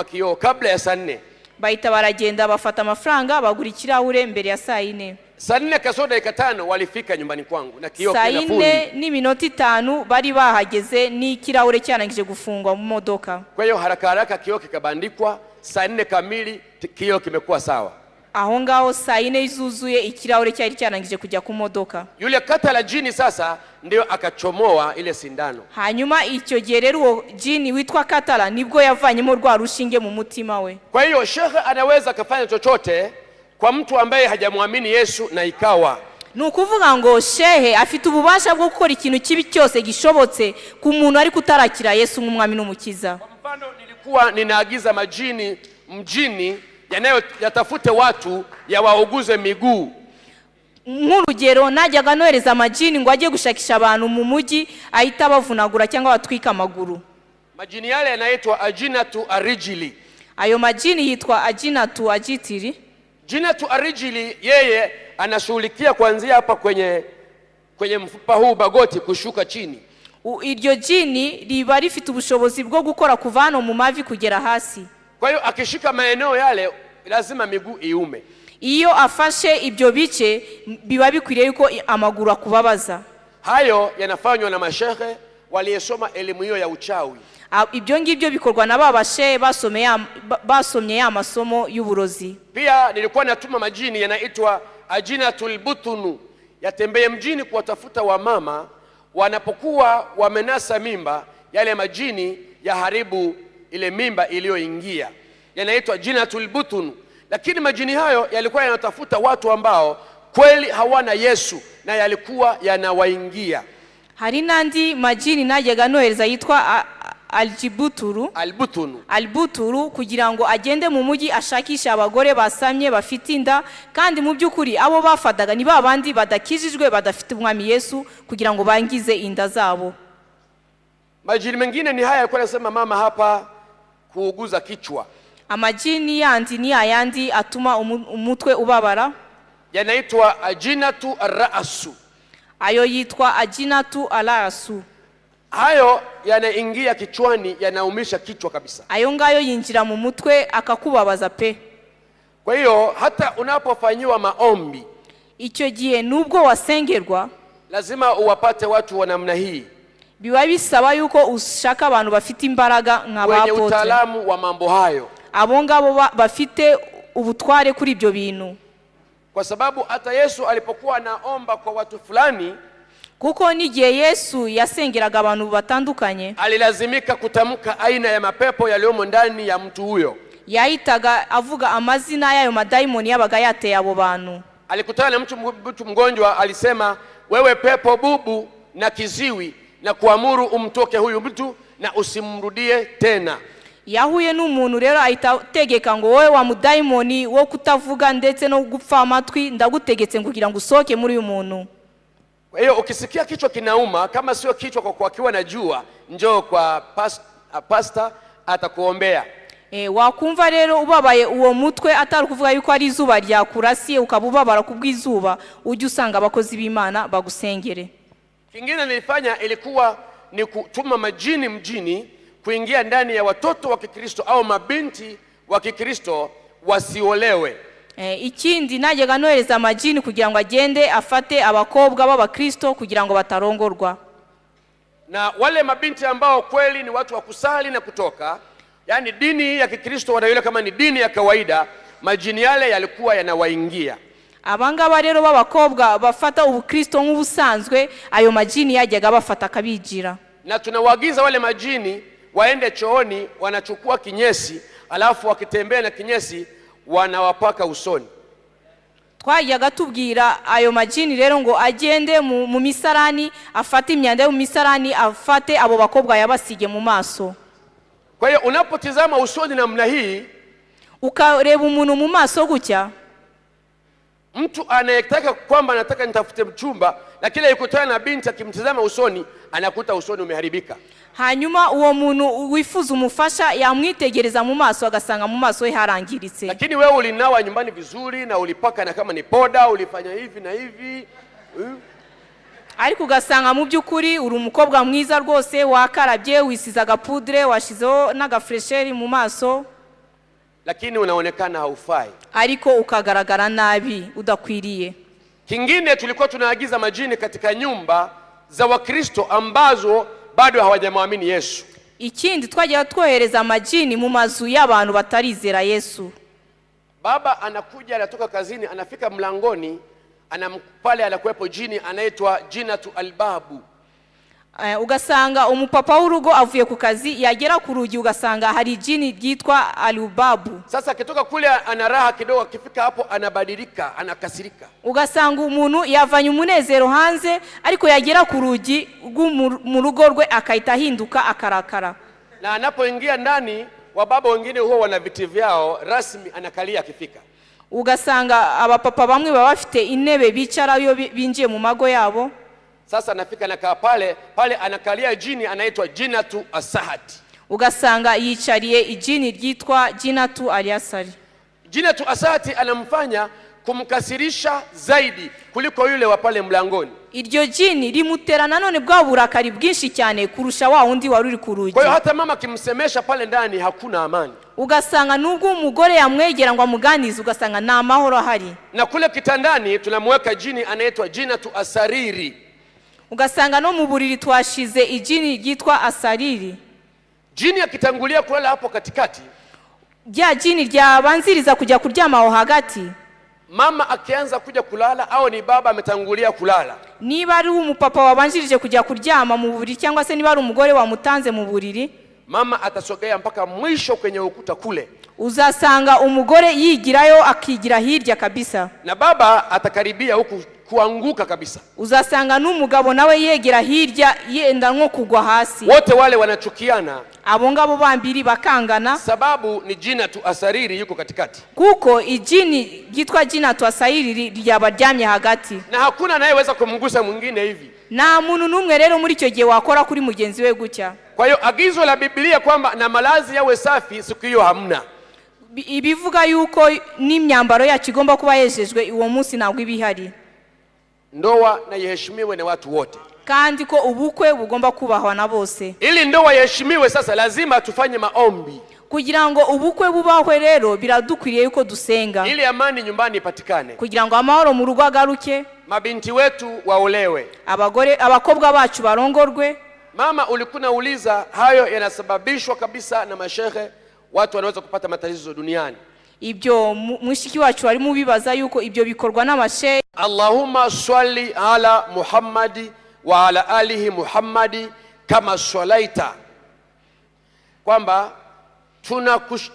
kununua kioo kabla ya saa 4. bahita baragenda bafata amafaranga bagura ikirahure mbere ya saa 4. Saa 4 kasoro dakika 5 walifika nyumbani kwangu na kioo saa kina fundi. 4 n'iminota 5 bari bahageze n'ikirahure cyanangije gufungwa mu modoka. Kwa hiyo haraka haraka kioo kikabandikwa, saa 4 kamili kioo kimekuwa sawa. Aho ngaho saa 4 izuzuye ikirahure cyari cyanangije kujya ku modoka. Yule katala jini sasa ndio akachomoa ile sindano. Hanyuma icyo gihe rero uwo jini witwa katala nibwo yavanyemo rwa rushinge mu mutima we. Kwa hiyo shekhe anaweza kufanya chochote kwa mtu ambaye hajamwamini Yesu na ikawa. Nukuvuga ngo shehe afite ububasha bwo gukora ikintu kibi cyose gishobotse ku muntu ari kutarakira Yesu nk'umwami n'umukiza. Kwa mfano nilikuwa ninaagiza majini mjini yatafute watu yawauguze miguu. Nk'urugero najyaga nohereza amajini ngo ajye gushakisha abantu mu mujyi ahita bavunagura cyangwa batwika amaguru. Majini yale yanaitwa ajinatu arijili. Ayo majini yitwa ajinatu ajitiri. Jinatu arijili yeye anashughulikia kuanzia hapa kwenye mfupa huu bagoti kushuka chini. Iryo jini riba rifite ubushobozi bwo gukora kuva hano mu mavi kugera hasi. Kwa hiyo akishika maeneo yale lazima miguu iume. Iyo afashe ibyo bice biba bikwiriye yuko amaguru akubabaza. Hayo yanafanywa na mashehe waliyesoma elimu hiyo ya uchawi. Ibyo ngibyo bikorwa na babashe basomye ya masomo y'uburozi. Pia nilikuwa natuma majini yanaitwa ajinatul butunu yatembee mjini kuwatafuta wamama wanapokuwa wamenasa mimba, yale majini yaharibu ile mimba iliyoingia. Yanaitwa jinatul butunu. Lakini majini hayo yalikuwa yanatafuta watu ambao kweli hawana Yesu na yalikuwa yanawaingia. Hari nandi majini najyaga nohereza yitwa albuturu kugira ngo agende mu mujyi ashakisha abagore basamye bafite inda, kandi mu byukuri abo bafadaga ni babandi badakijijwe badafite umwami Yesu kugira ngo bangize inda zabo. Majini mengine ni haya yalikuwa yanasema mama hapa kuuguza kichwa. Amajini yandi ni ayandi atuma umutwe ubabara, yanaitwa ajinatu ar-ra'su. Ayo yitwa ajinatu al-ra'su. Hayo yanaingia kichwani, yanaumisha kichwa kabisa. Ayo ngayo yinjira mu mutwe akakubabaza pe. Kwa hiyo hata unapofanyiwa maombi, icyo gihe nubwo wasengerwa, lazima uwapate watu wa namna hii. Biba bisaba yuko ushaka abantu bafite imbaraga nk'abapote, wenye utaalamu wa mambo hayo. Abo ngabo bafite ubutware kuri ibyo bintu. Kwa sababu hata Yesu alipokuwa anaomba kwa watu fulani, kuko nigihe Yesu yasengeraga abantu batandukanye, alilazimika kutamka aina ya mapepo yaliyomo ndani ya mtu huyo. Yahitaga avuga amazina y'ayo madaimoni yabaga yateye abo bantu. Alikutana na mtu mgonjwa, alisema wewe pepo bubu na kiziwi, na kuamuru umtoke huyu mtu na usimrudie tena. Yahuye n'umuntu rero ahita tegeka ngo wowe wa mudaimoni wo kutavuga ndetse no gupfa amatwi ndagutegetse kugira ngo usoke muri uyu muntu. Kwa hiyo ukisikia kichwa kinauma, kama sio kichwa kwa kuwa na jua, njoo kwa pastor atakuombea. Wakumva rero ubabaye uwo mutwe atari kuvuga yuko ari izuba ryakurasiye ukabubabara kubwizuba, ujye usanga abakozi b'Imana bagusengere. Kingine nilifanya ilikuwa ni kutuma majini mjini kuingia ndani ya watoto wa Kikristo au mabinti wa Kikristo wasiolewe. Ikindi najyaga nohereza amajini kugira ngo agende afate abakobwa b'abakristo kugira ngo batarongorwa. Na wale mabinti ambao kweli ni watu wa kusali na kutoka, yani dini ya Kikristo wanaiona kama ni dini ya kawaida, majini yale yalikuwa yanawaingia. Abangaba rero b'abakobwa bafata ubukristo nk'ubusanzwe, ayo majini yajyaga bafata kabijira. Na tunawaagiza wale majini waende chooni, wanachukua kinyesi, alafu wakitembea na kinyesi wanawapaka usoni. Twajyaga tubwira ayo majini rero ngo agende mu misarani, afate imyanda yo mu misarani, afate abo bakobwa yabasige mu maso. Kwa hiyo unapotizama usoni namna hii, ukareba umuntu mu maso gutya, mtu anayetaka kwamba anataka nitafute mchumba, lakini yukutana na binti akimtizama usoni anakuta usoni umeharibika. Hanyuma uwo muntu wifuza umufasha yamwitegereza mu maso agasanga mu maso he harangiritse. Lakini wewe ulinawa nyumbani vizuri na ulipaka na kama ni poda ulifanya hivi na hivi. Ariko ugasanga mu byukuri uri umukobwa mwiza rwose, wakarabye, wisizaga poudre, washizeho n'agafresheri mu maso. lakini unaonekana haufai. ariko ukagaragara nabi udakwiriye. Kingine, tulikuwa tunaagiza majini katika nyumba za Wakristo ambazo bado hawajamwamini Yesu. Ikindi twajya twohereza amajini mu mazu y'abantu batarizera Yesu. Baba anakuja, anatoka kazini, anafika mlangoni, pale anakuwepo jini anaitwa Jinatu Albabu. Ugasanga umupapa w'urugo avuye ku kazi, yagera ku rugi ugasanga hari jini ryitwa Alubabu. Sasa akitoka kule anaraha kidogo, akifika hapo anabadilika, anakasirika. Ugasanga umuntu yavanye umunezero hanze, ariko yagera ku rugi mu rugo rwe akahita ahinduka akarakara. Na anapoingia ndani, wababa wengine huwa wana viti vyao rasmi, anakalia akifika. Ugasanga abapapa bamwe baba bafite intebe bicara iyo binjiye mu mago yabo. Sasa anafika anakaa pale anakalia jini anaitwa Jinatu Asahati. Ugasanga yicariye ijini ryitwa Jinatu Aliasari. Jinatu Asahati anamfanya kumkasirisha zaidi kuliko yule wa pale mlangoni. Iryo jini rimutera nanone bwa burakari bwinshi cyane kurusha wa undi waruri ku rugi. Kwa hiyo hata mama kimsemesha pale ndani hakuna amani. Ugasanga nubwo umugore yamwegera ngo amuganize, ugasanga nta mahoro ahari. Na kule kitandani tunamweka jini anaitwa Jinatu Asariri. Ugasanga no mu buriri twashize ijini ryitwa Asariri. Jini akitangulia kulala hapo katikati, rya jini ryabanziriza kujya kuryama aho hagati. Mama akianza kuja kulala au ni baba ametangulia kulala, niba ari umupapa wabanjirije kujya kuryama mu buriri cyangwa se niba ari umugore wamutanze mu buriri, mama atasogea mpaka mwisho kwenye ukuta kule. Uzasanga umugore yigirayo akigira hirya kabisa, na baba atakaribia huku kuanguka kabisa. Uzasanga n'umugabo nawe yegera hirya yenda nko kugwa hasi. Wote wale wanachukiana, abo ngabo bambiri bakangana, sababu ni Jinatu Asariri yuko katikati. Kuko ijini ryitwa Jinatu Asariri ryabaryamye hagati, na hakuna anayeweza kumgusa mwingine hivi. Na muntu numwe rero muri cyo gihe wakora kuri mugenzi we gutya. Kwa hiyo agizo la Biblia kwamba na malazi yawe safi siku hiyo hamna. Ibivuga yuko n'imyambaro yacu igomba kuba yejejwe uwo munsi ntabwo ibihari. Ndoa na yeheshimiwe na watu wote, kandi ko ubukwe bugomba kubahwa na bose. Ili ndoa yeheshimiwe, sasa lazima tufanye maombi. Kugira ngo ubukwe bubahwe rero biradukwiriye yuko dusenga, ili amani nyumbani ipatikane, kugira ngo amahoro mu rugo agaruke, mabinti wetu waolewe, abakobwa bacu barongorwe. Mama, ulikuwa uliza hayo yanasababishwa kabisa na mashehe, watu wanaweza kupata matatizo duniani. Ibyo mushiki wacu ari mu bibaza yuko ibyo bikorwa n'amashehe. Allahumma salli ala Muhammadi wa ala alihi Muhammadi kama swalaita, kwamba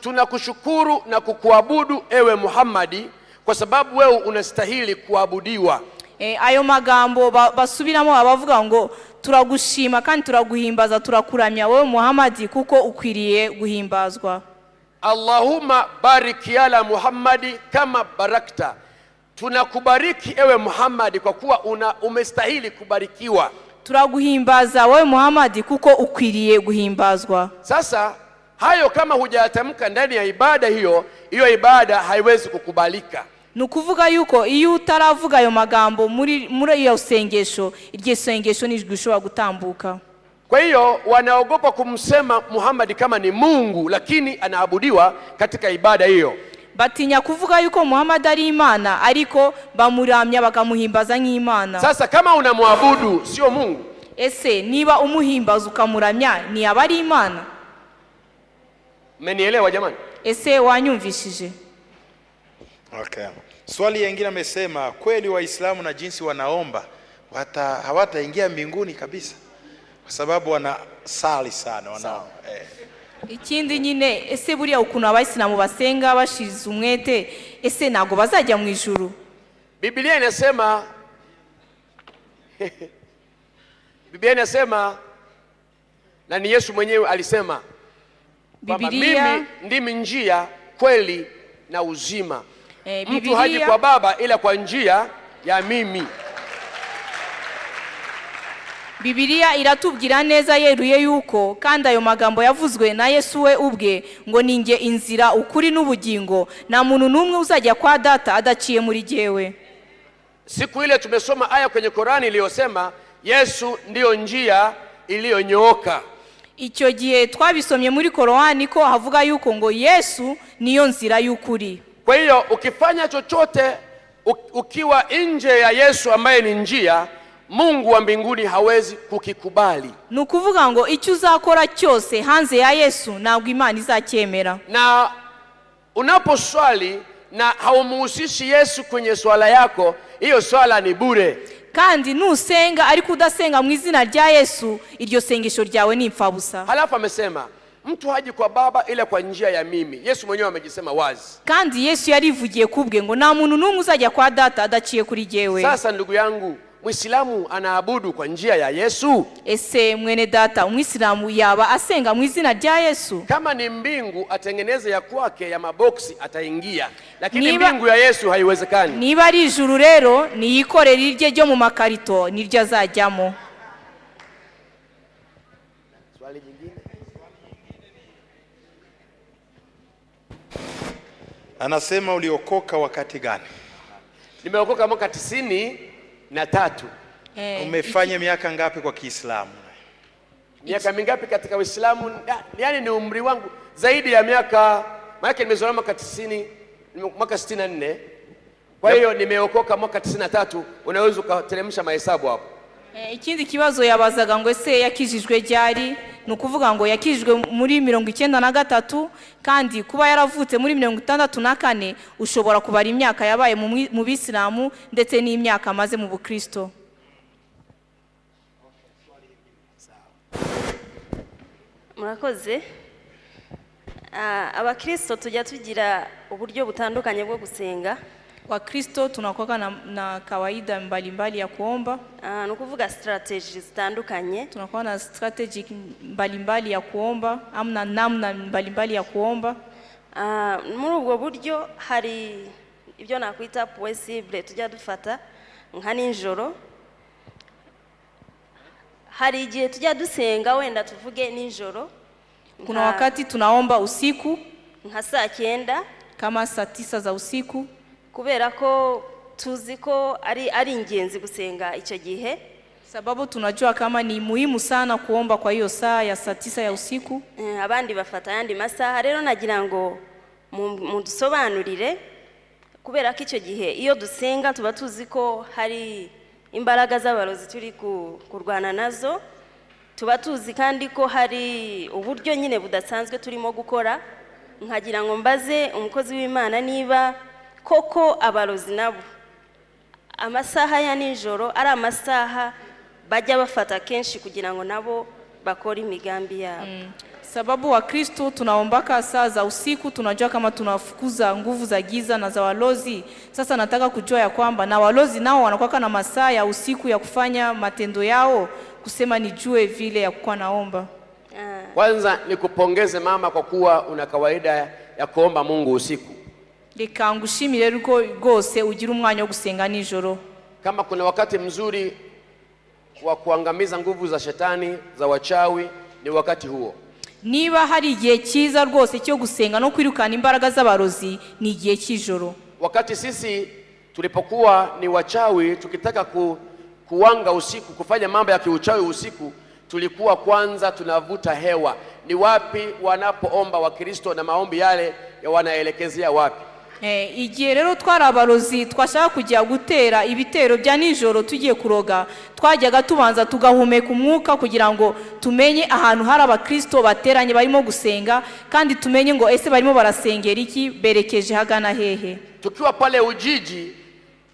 tunakushukuru na kukuabudu ewe Muhammadi kwa sababu wewe unastahili kuabudiwa. Ayo magambo basubiramo abavuga ngo turagushima kandi turaguhimbaza turakuramya wewe Muhammadi kuko ukwiriye guhimbazwa. Allahumma bariki ala Muhammadi kama barakta, tunakubariki ewe Muhammadi kwa kuwa umestahili kubarikiwa. Turaguhimbaza wewe Muhammadi kuko ukwiriye guhimbazwa. Sasa hayo kama hujatamka ndani ya ibada hiyo ibada haiwezi kukubalika. Nukuvuga yuko iyo utaravuga ayo magambo muri iyo sengesho, iryo sengesho nijgushobora gutambuka. Kwa hiyo wanaogopa kumsema Muhammad kama ni Mungu, lakini anaabudiwa katika ibada hiyo. Batinya kuvuga yuko Muhammad ari Imana, ariko bamuramya bakamuhimbaza nk'Imana. Sasa kama unamwabudu sio Mungu, ese niba umuhimbaza ukamuramya ni abari Imana? Mmenielewa jamani? Ese wanyumvishije? Okay. Swali lingine amesema kweli Waislamu na jinsi wanaomba hawataingia mbinguni kabisa kwa sababu wanasali sana wanaomba. Ikindi nyine ese buriya ukuntu abayisilamu basenga bashize umwete, ese nago bazajya mu ijuru? Biblia inasema Biblia inasema, na ni Yesu mwenyewe alisema, Biblia ndimi njia, kweli na uzima. Mtu haji kwa Baba ila kwa njia ya mimi. Biblia iratubwira neza yeruye yuko kandi ayo magambo yavuzwe na Yesu we ubwe ngo ninge inzira ukuri n'ubugingo, na muntu numwe uzajya kwa data adaciye muri jewe. Siku ile tumesoma aya kwenye Qur'ani iliyosema Yesu ndiyo njia iliyonyooka. icyo gihe twabisomye muri Korani ko havuga yuko ngo Yesu niyo nzira y'ukuri. Kwa hiyo ukifanya chochote ukiwa nje ya Yesu ambaye ni njia, Mungu wa mbinguni hawezi kukikubali. Nukuvuga ngo icyo uzakora cyose hanze ya Yesu ntabwo Imana izacyemera. Na unaposwali na haumuhusishi Yesu kwenye swala yako, hiyo swala ni bure. Kandi nusenga ariko udasenga mu izina rya Yesu, iryo sengesho ryawe ni imfabusa. Halafu amesema mtu haji kwa Baba ila kwa njia ya mimi. Yesu mwenyewe amejisema wazi. Kandi Yesu yarivugiye kubwe ngo nta muntu n'umwe uzajya kwa Data adaciye kuri jewe. Sasa ndugu yangu, Muislamu anaabudu kwa njia ya Yesu? Ese mwene data, Muislamu yaba asenga mu izina rya Yesu? Kama ni mbingu atengeneze ya kwake ya maboksi ataingia, lakini mbingu ya Yesu haiwezekani. Niba ari ijuru rero niyikorera irye ryo mu makarito niryo azajyamo. Swali jingine? Anasema uliokoka wakati gani? Nimeokoka mwaka 93. Umefanya miaka ngapi kwa Kiislamu? Miaka mingapi katika Uislamu? Yaani ni umri wangu zaidi ya miaka, maana nimezaliwa mwaka 90, mwaka 64. Kwa hiyo nimeokoka mwaka 93, unaweza kuteremsha mahesabu hapo. Ikindi kibazo yabazaga ngo ese yakijijwe ryari? Nukuvuga ngo yakijijwe muri 93, kandi kuba yaravutse muri 64 ushobora kubara imyaka yabaye mu Bisilamu ndetse n'imyaka amaze mu Bukristo. Murakoze. Abakristo tujya tugira uburyo butandukanye bwo gusenga. Wakristo tunakuwa na kawaida mbalimbali ya kuomba. Nukuvuga strategies zitandukanye. Tunakuwa na strategy mbalimbali ya kuomba, amna namna mbalimbali ya kuomba. Muri ubwo buryo hari ibyo nakwita possible tujya dufata nka ninjoro. Hari igihe tujya dusenga wenda tuvuge ninjoro. Kuna wakati tunaomba usiku nka saa 9 kama saa 9 za usiku, kubera ko tuzi ko ari ingenzi gusenga icyo gihe, sababu tunajua kama ni muhimu sana kuomba kwa hiyo saa ya saa 9 ya usiku. Abandi bafata yandi masaha. Rero nagira ngo mudusobanurire, kubera ko icyo gihe iyo dusenga tuba tuzi ko hari imbaraga z'abarozi turi kurwana nazo, tuba tuzi kandi ko hari uburyo nyine budasanzwe turimo gukora. Nkagira ngo mbaze umukozi w'Imana niba koko abarozi nabo amasaha ya nijoro ari amasaha bajya bafata kenshi kugira ngo nabo bakore imigambi yabo. Sababu wa Kristo tunaombaka saa za usiku, tunajua kama tunafukuza nguvu za giza na za walozi. Sasa nataka kujua ya kwamba na walozi nao wanakuwa na masaa ya usiku ya kufanya matendo yao, kusema nijue vile ya kuwa naomba. Kwanza nikupongeze mama kwa kuwa una kawaida ya kuomba Mungu usiku. Reka ngushimire ruko rwose ugira umwanya wo gusenga nijoro. Kama kuna wakati mzuri wa kuangamiza nguvu za shetani za wachawi ni wakati huo. Niba hari igihe cyiza rwose cyo gusenga no kwirukana imbaraga z'abarozi ni igihe cy'ijoro. Wakati sisi tulipokuwa ni wachawi tukitaka kuwanga usiku, kufanya mambo ya kiuchawi usiku, tulikuwa kwanza tunavuta hewa. Ni wapi wanapoomba Wakristo na maombi yale ya wanaelekezea wapi? Igihe rero twari abarozi twashaka kujya gutera ibitero bya nijoro tugiye kuroga, twajyaga tubanza tugahumeka umwuka kugira ngo tumenye ahantu hari abakristo bateranye barimo gusenga, kandi tumenye ngo ese barimo barasengera iki, berekeje hagana hehe. Tukiwa pale Ujiji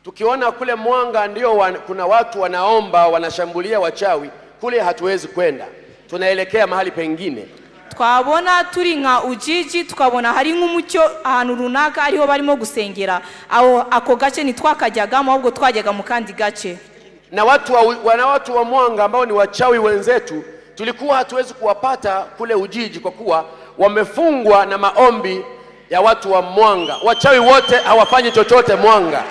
tukiona kule Mwanga ndio kuna watu wanaomba wanashambulia wachawi, kule hatuwezi kwenda, tunaelekea mahali pengine. Twabona turi nka Ujiji tukabona hari nk'umucyo ahantu runaka ariho barimo gusengera, ako gace nitwakajyagamo ahubwo twajyaga mu kandi gace. Na watu wa Mwanga ambao ni wachawi wenzetu tulikuwa hatuwezi kuwapata kule Ujiji kwa kuwa wamefungwa na maombi ya watu wa Mwanga. Wachawi wote hawafanyi chochote Mwanga.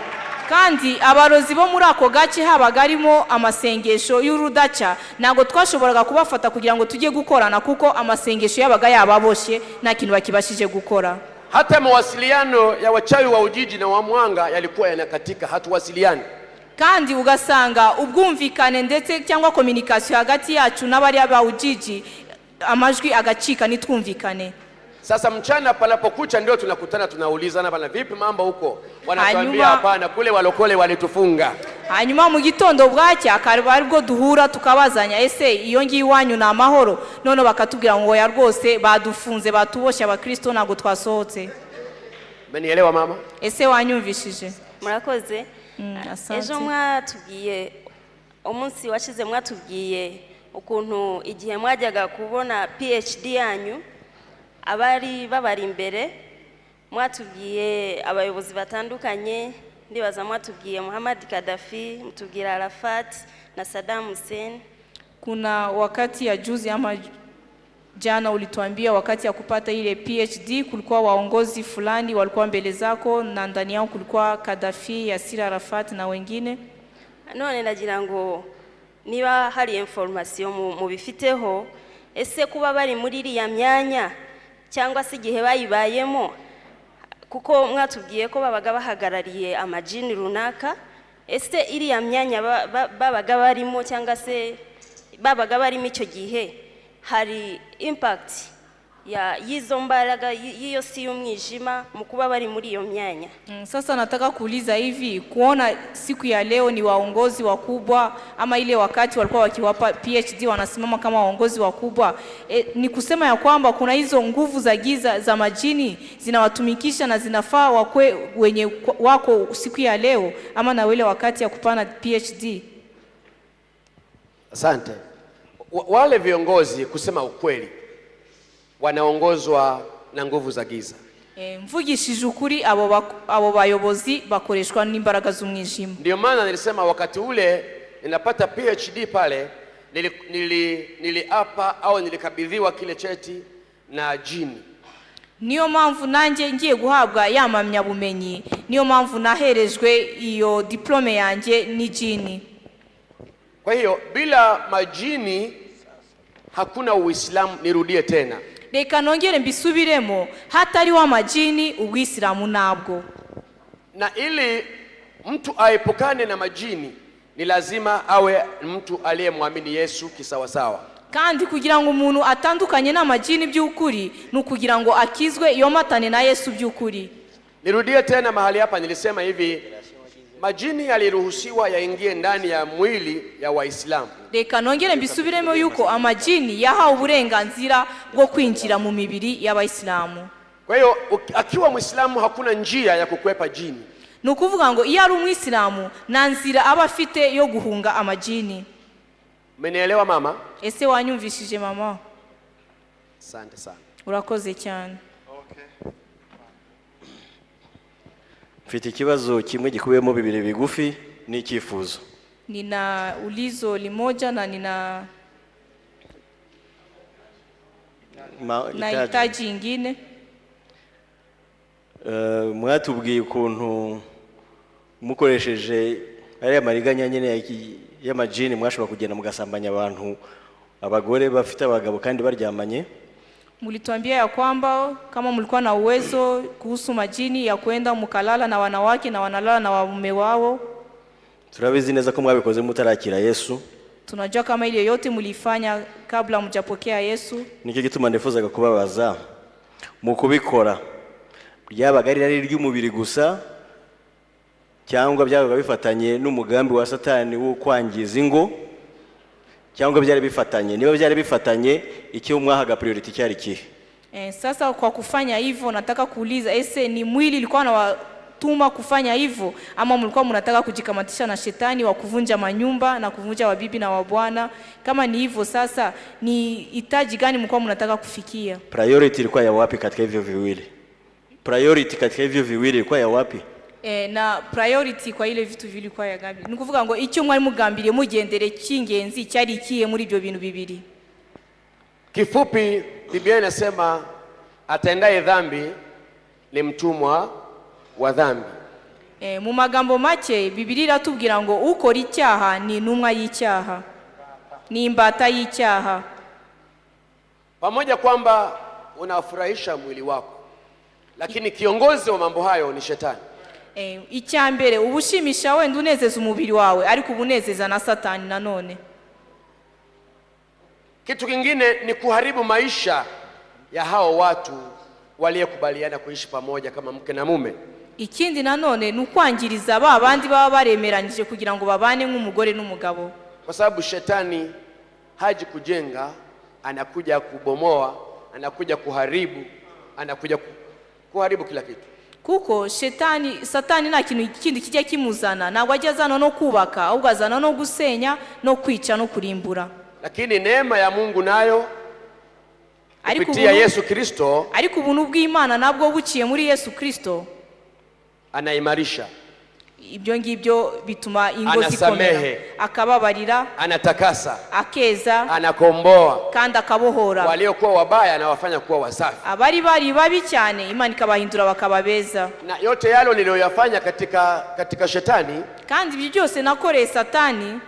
Kandi abarozi bo muri ako gace habagarimo amasengesho y'urudaca, nago twashoboraga kubafata kugira ngo tujye gukorana kuko amasengesho yabaga yababoshe nta kintu bakibashije gukora. Hata mawasiliano ya wachawi wa Ujiji na wa Mwanga yalikuwa yanakatika, hatuwasiliani. Kandi ugasanga ubwumvikane ndetse cyangwa communication hagati yacu n'abari aba Ujiji amajwi agacika nitwumvikane. Sasa mchana panapokucha ndio tunakutana tunaulizana bana, vipi mambo huko? Wanatuambia Hanyuma- hapana, kule walokole walitufunga. Hanyuma mu gitondo bwacya akaba aribwo duhura tukabazanya, ese iyo ngiyo iwanyu ni amahoro? None bakatubwira ngo ya rwose badufunze, batuboshye abakristo ntabwo twasohotse. Umenielewa mama? Ese wanyumvishije? murakoze. Asante. Ejo mwatubwiye, umunsi washize mwatubwiye ukuntu igihe mwajyaga kubona PhD yanyu abari babari imbere, mwatubwiye abayobozi batandukanye, ndibaza mwatubwiye Muhammad Gaddafi, mutubwira Arafat na Saddam Hussein. Kuna wakati ya juzi ama jana ulituambia wakati ya kupata ile PhD kulikuwa waongozi fulani walikuwa mbele zako na ndani yao kulikuwa Gaddafi, Yasir Arafat na wengine. None ndagira ngo niba hari information mubifiteho, ese kuba bari muri iriya myanya cyangwa se igihe bayibayemo, kuko mwatubwiye ko babaga bahagarariye amajini runaka, ese iriya myanya babaga barimo cyangwa se babaga barimo icyo gihe hari impact ya yizo mbaraga yiyo si y'umwijima mu kuba bari muri iyo myanya? Sasa nataka kuuliza hivi, kuona siku ya leo ni waongozi wakubwa ama ile wakati walikuwa wakiwapa PhD wanasimama kama waongozi wakubwa, ni kusema ya kwamba kuna hizo nguvu za giza za majini zinawatumikisha na zinafaa wakwe wenye wako siku ya leo ama na wale wakati ya kupana PhD? Asante. Wale viongozi kusema ukweli wanaongozwa na nguvu za giza. Mvugishije ukuri abo bayobozi bakoreshwa n'imbaraga z'umwijima. Ndio maana nilisema wakati ule ninapata PhD pale niliapa au nilikabidhiwa kile cheti na jini. Niyo mpamvu nanjye ngiye guhabwa yamamya bumenyi, niyo mpamvu naherejwe iyo diplome yanjye ni jini. Kwa hiyo bila majini hakuna Uislamu. Nirudie tena, reka nongere mbisubiremo, hatari wa majini Uislamu nabwo. Na ili mtu aepukane na majini ni lazima awe mtu aliyemwamini Yesu kisawasawa. Kandi kugira ngo umuntu atandukanye n'amajini by'ukuri nukugira ngo akizwe yomatane na Yesu by'ukuri. Nirudie tena mahali hapa nilisema hivi, majini yaliruhusiwa yaingie ndani ya mwili ya Waislamu. Reka nongere mbisubiremo yuko amajini yahawe uburenganzira bwo kwinjira mu mibiri y'Abayisilamu. Kwa hiyo akiwa Muislamu hakuna njia ya kukwepa jini. Nukuvuga ngo iyo ari umwisilamu nta nzira aba afite yo guhunga amajini. Umenielewa mama? Ese wanyumvishije mama? Asante sana. Urakoze cyane. Mfite ikibazo kimwe gikubiyemo bibiri bigufi n'icyifuzo. Nina ulizo limoja na nahitaji ingine. Mwatubwiye ukuntu mukoresheje ariya mariganya nyene y'amajini mwashobora kugenda mugasambanya abantu, abagore bafite abagabo kandi baryamanye. Mulituambia ya kwamba kama mlikuwa na uwezo kuhusu majini ya kwenda mkalala na wanawake na wanalala na waume wao. Turabizi neza ko mwabikoze mutarakira Yesu. Tunajua kama ile yote mlifanya kabla mjapokea Yesu. Niki gituma ndifuzaga kubabaza, mu kubikora byabaga ari ry'umubiri gusa cyangwa byabaga bifatanye n'umugambi wa Satani wo kwangiza ingo, cyangwa byari bifatanye? Niba byari bifatanye, iki umwahaga priority cyari kihe? Sasa kwa kufanya hivyo nataka kuuliza, ese ni mwili ilikuwa na watuma kufanya hivyo ama mlikuwa mnataka kujikamatisha na shetani wa kuvunja manyumba na kuvunja wabibi na wabwana? Kama ni hivyo, sasa ni hitaji gani mlikuwa mnataka kufikia? Priority ilikuwa ya wapi katika hivyo viwili? Priority katika hivyo viwili ilikuwa ya wapi? Na priority kwa ile vitu vilikuwa ya gabi. Nikuvuga ngo icyo mwari mugambiriye mugendere cy'ingenzi cyari ikiye muri ibyo bintu bibiri. Kifupi, Biblia inasema atendaye dhambi ni mtumwa wa dhambi. Mu magambo make Biblia iratubwira ngo ukora icyaha ni intumwa y'icyaha, ni imbata y'icyaha. Pamoja kwamba unafurahisha mwili wako, lakini kiongozi wa mambo hayo ni shetani. Icyambere ubushimisha wenda unezeza umubiri wawe ariko ubunezeza na Satani nanone. Kitu kingine ni kuharibu maisha ya hao watu waliokubaliana kuishi pamoja kama mke na mume. Ikindi nanone ni ukwangiriza ba bandi baba baremeranyije kugira ngo babane nk'umugore n'umugabo. Kwa sababu shetani haji kujenga, anakuja kubomoa, anakuja kuharibu, anakuja kuharibu kila kitu. Kuko satani nta kintu kindi kijya kimuzana, ntabwo ajya azana no kubaka, ahubwo azana no gusenya no kwica no kurimbura. Lakini neema ya Mungu nayo kupitia Yesu Kristo, ariko ubuntu bw'Imana nabwo buciye muri Yesu Kristo anaimarisha, ibyo ngibyo bituma ingo zikomera, akababarira, anatakasa, akeza, anakomboa, kandi akabohora waliokuwa wabaya na wafanya kuwa wasafi. Abari babi cyane Imana ikabahindura bakababeza. Na yote yalo niliyoyafanya katika shetani, kandi ibyo byose nakoreye Satani,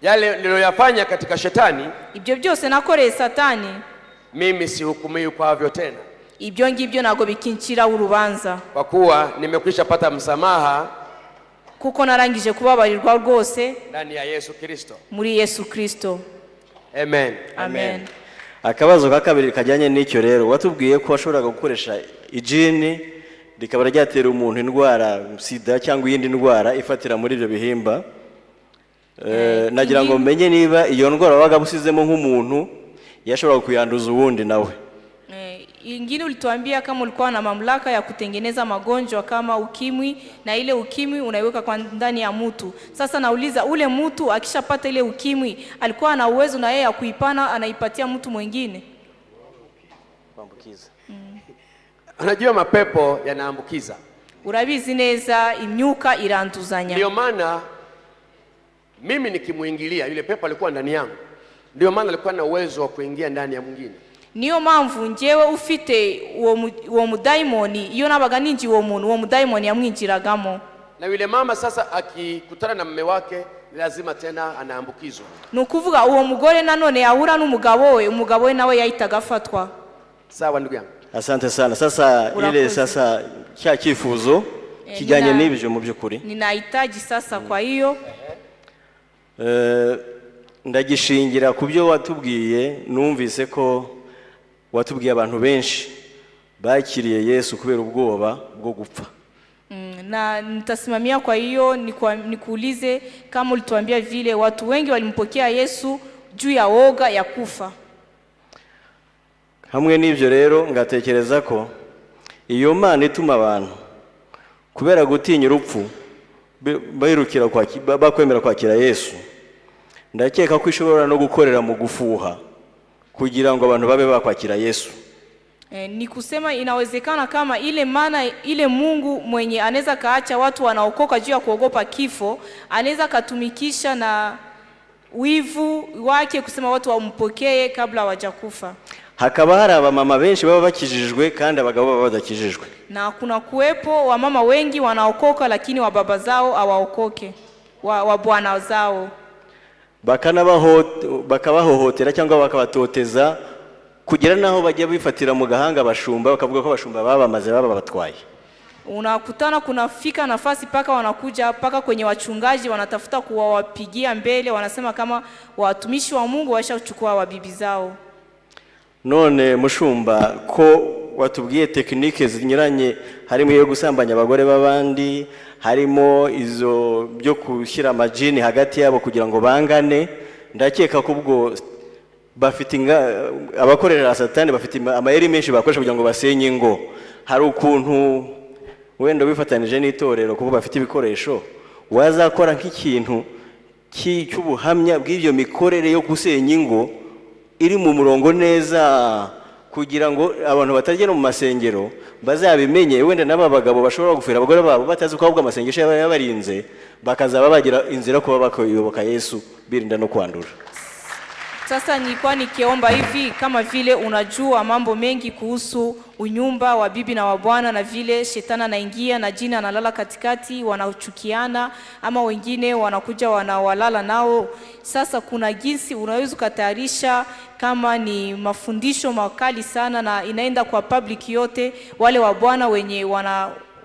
yale niliyoyafanya katika shetani, ibyo byose nakoreye Satani, mimi sihukumiwi kwavyo tena. Ibyo ngibyo nago bikincira urubanza, kwa kuwa nimekwisha pata msamaha, kuko narangije kubabarirwa rwose ndani ya Yesu Kristo, muri Yesu Kristo. Amen. Amen. Akabazo ka kabiri kajyanye n'icyo rero, watubwiye ko washoboraga gukoresha ijini rikaba ryatera umuntu indwara sida cyangwa iyindi ndwara ifatira muri ibyo bihimba. Nagira ngo menye niba iyo ndwara wabaga busizemo nk'umuntu yashobora kuyanduza uwundi nawe. Ingine ulituambia kama ulikuwa na mamlaka ya kutengeneza magonjwa kama ukimwi, na ile ukimwi unaiweka kwa ndani ya mtu. Sasa nauliza, ule mtu akishapata ile ukimwi alikuwa na uwezo na yeye ya kuipana, anaipatia mtu mwingine? Kuambukiza. Unajua mapepo yanaambukiza. Urabizi neza imyuka iranduzanya. Ndio maana mimi nikimuingilia yule pepo alikuwa ndani yangu, ndio maana alikuwa na uwezo wa kuingia ndani ya mwingine. Niyo mpamvu njewe ufite uwo mudaimoni, iyo nabaga ninji uwo muntu, uwo mudaimoni yamwinjiragamo. Na yule mama sasa akikutana na mume wake lazima tena anaambukizwa. Nukuvuga uwo mugore nanone yahura n'umugabo we, umugabo we nawe yahitaga afatwa. Sawa ndugu yangu. Asante sana. Sasa ile sasa cya kifuzo kijyanye n'ibyo mu by'ukuri ninahitaji sasa, kwa hiyo ndagishingira ku byo watubwiye. Numvise ko watubwiye abantu benshi bakiriye Yesu kubera ubwoba bwo gupfa. Na nitasimamia kwa hiyo nikuulize kama ulituambia vile watu wengi walimpokea Yesu juu ya woga ya kufa. Hamwe n'ibyo rero ngatekereza ko iyo Mana ituma abantu kubera gutinya urupfu bahirukira bakwemera kwakira Yesu, ndakeka ko ishobora no gukorera mu gufuha kugira ngo abantu babe bakwakira Yesu. Ni kusema inawezekana kama ile Mana, ile Mungu mwenye anaweza kaacha watu wanaokoka juu ya kuogopa kifo, anaweza katumikisha na wivu wake kusema watu wampokee kabla hawajakufa. Hakaba hari abamama benshi baba bakijijwe kandi abagabo baba badakijijwe. Na kuna kuwepo wamama wengi wanaokoka lakini wa baba zao hawaokoke, wa bwana zao. Bakabahohotera cyangwa bakabatoteza kugira naho bajya bifatira mu gahanga bashumba, bakavuga ko bashumba babamaze babatwaye. Unakutana kunafika nafasi paka wanakuja paka kwenye wachungaji wanatafuta kuwapigia mbele, wanasema kama watumishi wa Mungu washachukua wabibi zao. None mushumba ko watubwiye tekinike zinyuranye, harimo yo gusambanya abagore babandi, harimo izo byo kushyira amajini hagati yabo kugira ngo bangane, ndakeka ko ubwo bafite abakorera Satani bafite amayeri menshi bakoresha kugira ngo basenye ingo. Hari ukuntu wenda wifatanije n'itorero kuko bafite ibikoresho, wazakora nk'ikintu cy'ubuhamya bw'ibyo mikorere yo gusenya ingo iri mu murongo neza, kugira ngo abantu batagera mu masengero bazabimenye, wenda n'aba bagabo bashobora gufera abagore babo batazi ko ahubwo amasengesho yabarinze, bakazaba bagira inzira kuba bakoyoboka Yesu birinda no kwandura. Sasa nilikuwa nikiomba hivi, kama vile unajua mambo mengi kuhusu unyumba wa bibi na wa bwana, na vile shetani anaingia na jini analala katikati, wanachukiana ama wengine wanakuja wanawalala nao. Sasa kuna jinsi unaweza kutayarisha, kama ni mafundisho makali sana na inaenda kwa public yote, wale wa bwana wenye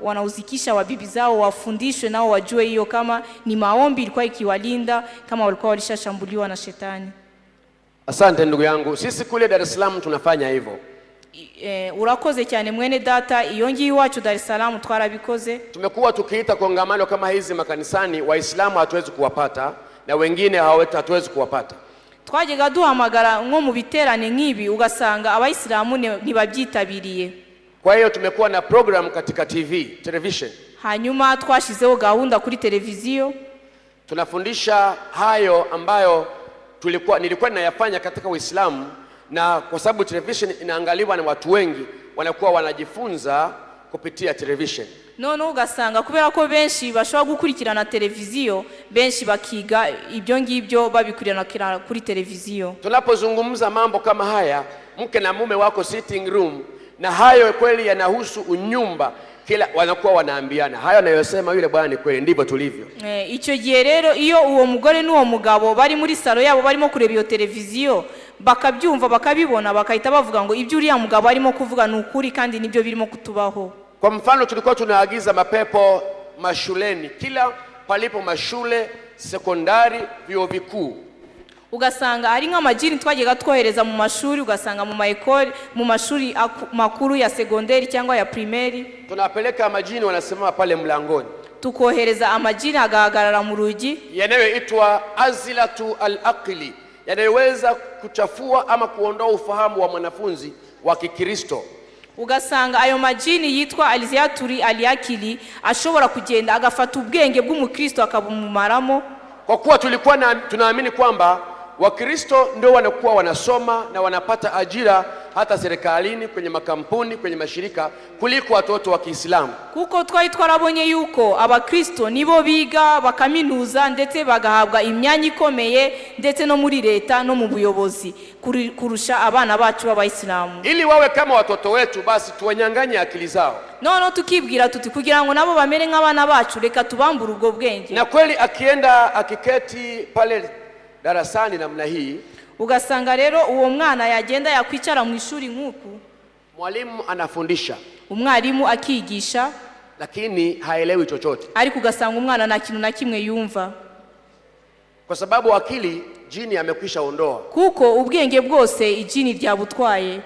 wanauzikisha wabibi zao wafundishwe nao wajue hiyo, kama ni maombi ilikuwa ikiwalinda kama walikuwa walishashambuliwa na shetani. Asante ndugu yangu, sisi kule Dar es Salaam tunafanya hivyo. Urakoze cyane mwene data, iyo ngiyi iwacu Dar es Salaam twarabikoze. Tumekuwa tukiita kongamano kama hizi makanisani, Waislamu hatuwezi kuwapata na wengine hatuwezi kuwapata. Twajyaga duhamagara nko mu biterane nk'ibi ugasanga abayisilamu ntibabyitabiriye. Kwa hiyo tumekuwa na program katika television. Hanyuma twashizeho gahunda kuri televiziyo. Tunafundisha hayo ambayo nilikuwa ninayafanya katika Uislamu, na kwa sababu television inaangaliwa na watu wengi, wanakuwa wanajifunza kupitia television. None ugasanga kubera ko benshi bashobora gukurikirana televiziyo, benshi bakiga ibyo ngibyo babikurikirana kuri televiziyo. Tunapozungumza mambo kama haya, mke na mume wako sitting room, na hayo kweli yanahusu unyumba, kila wanakuwa wanaambiana hayo anayosema yule bwana ni kweli, ndivyo tulivyo. Icyo gihe rero iyo uwo mugore n'uwo mugabo bari muri salo yabo barimo kureba iyo televiziyo, bakabyumva bakabibona, bakahita bavuga ngo ibyo uriya mugabo arimo kuvuga ni ukuri kandi nibyo birimo kutubaho. Kwa mfano tulikuwa tunaagiza mapepo mashuleni, kila palipo mashule sekondari, vyuo vikuu. Ugasanga ari nk'amajini twajyaga twohereza mu mashuri, ugasanga mu mashuri makuru ya sekondari cyangwa ya primary, tunapeleka majini wanasimama pale mlangoni. Tukohereza amajini agahagarara mu rugi, yanayoitwa azilatu al-aqli, yanayoweza kuchafua ama kuondoa ufahamu wa mwanafunzi wa Kikristo. Ugasanga ayo majini yitwa aliziyaturi aliyakili ashobora kugenda agafata ubwenge bw'umukristo akabumumaramo. Kwa kuwa tulikuwa tunaamini kwamba Wakristo ndio wanakuwa wanasoma na wanapata ajira hata serikalini, kwenye makampuni, kwenye mashirika, kuliko watoto wa Kiislamu. Kuko twari twarabonye yuko abakristo nibo biga bakaminuza ndetse bagahabwa imyanya ikomeye ndetse no muri leta no mu buyobozi kurusha abana bacu b'Abayisilamu. Ili wawe kama watoto wetu, basi tuwanyanganye akili zao. Noneho tukibwira tuti kugira ngo nabo bamere nk'abana bacu, reka tubambura ubwo bwenge. Na kweli akiketi pale darasani namna hii, ugasanga rero uwo mwana yagenda yakwicara mu ishuri nk'uku, mwalimu anafundisha, umwarimu akigisha, lakini haelewi chochote. Ariko ugasanga umwana nta kintu na kimwe yumva, kwa sababu akili jini amekwisha ondoa, kuko ubwenge bwose ijini ryabutwaye.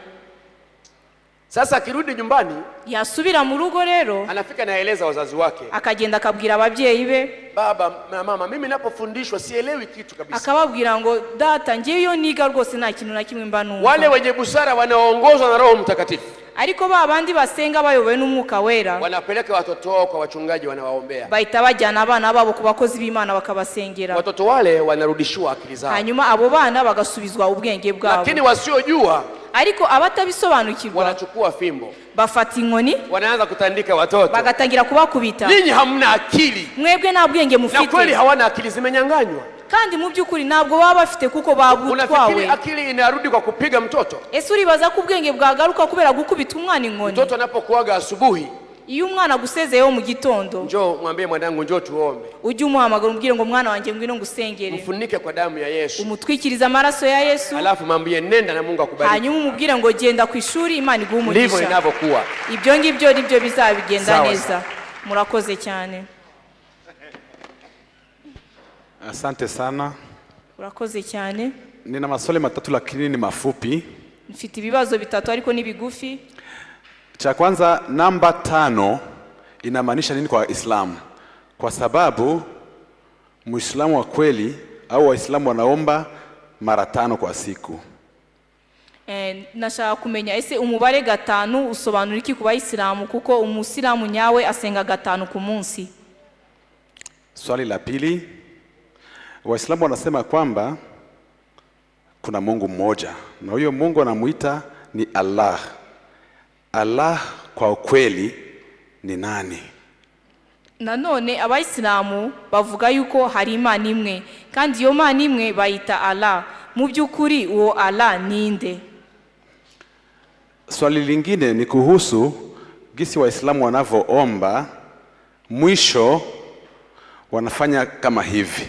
Sasa akirudi nyumbani, yasubira mu rugo rero, anafika naeleza wazazi wake, akagenda akabwira ababyeyi be, baba na mama, mimi napofundishwa sielewi kitu kabisa. Akababwira ngo data ngiyo niga rwose nta kintu na kimwe mba numva. Wale wenye busara wanaongozwa na Roho Mtakatifu, ariko babandi basenga bayobowe n'Umwuka Wera, wanapeleka watoto wao kwa wachungaji, wanawaombea, bahita bajyana abana babo ku bakozi b'Imana bakabasengera. Watoto wale wanarudishwa akili zao, hanyuma abo bana bagasubizwa ubwenge bwabo. Lakini wasiojua, ariko abatabisobanukirwa, wanachukua fimbo, bafata inkoni, wanaanza kutandika watoto, bagatangira kubakubita. Ninyi hamna akili, mwebwe nta bwenge mufite. Na kweli hawana akili, zimenyanganywa. Kandi mu by'ukuri ntabwo baba bafite kuko babutwawe. Unafikiri akili inarudi kwa kupiga mtoto? Ese uribaza ko ubwenge bwagaruka kubera gukubita umwana inkoni? Mtoto anapokuaga asubuhi, iyo umwana gusezeyeho mu gitondo, njoo mwambie mwanangu njoo tuombe, ujye umuhamagara umbwire ngo mwana wanjye ngwino ngusengere, mfunike kwa damu ya Yesu, umutwikiriza amaraso ya Yesu, alafu mwambie nenda na Mungu akubariki, hanyuma umubwire ngo genda ku ishuri Imana iguhe umugisha. Ndivyo inavyokuwa. Ibyo ngibyo nibyo bizabigenda neza. Murakoze cyane. Asante sana. Urakoze cyane. Nina maswali matatu lakini ni mafupi. Mfite ibibazo bitatu ariko ni bigufi. Cha kwanza, namba 5 inamaanisha nini kwa Islam? Kwa sababu Muislamu wa kweli au Waislamu wanaomba mara 5 kwa siku. Nashaka kumenya ese umubare 5 usobanura iki ku Bayisilamu, kuko umusilamu nyawe asenga 5 ku munsi. Swali la pili, Waislamu wanasema kwamba kuna Mungu mmoja na huyo Mungu anamuita ni Allah. Allah kwa ukweli ni nani? Nanone Abayisilamu bavuga yuko hari Imana imwe, kandi iyo Mana imwe bayita Allah. Mu by'ukuri uwo Allah ninde? Swali lingine ni kuhusu gisi Waislamu wanavyoomba, mwisho wanafanya kama hivi.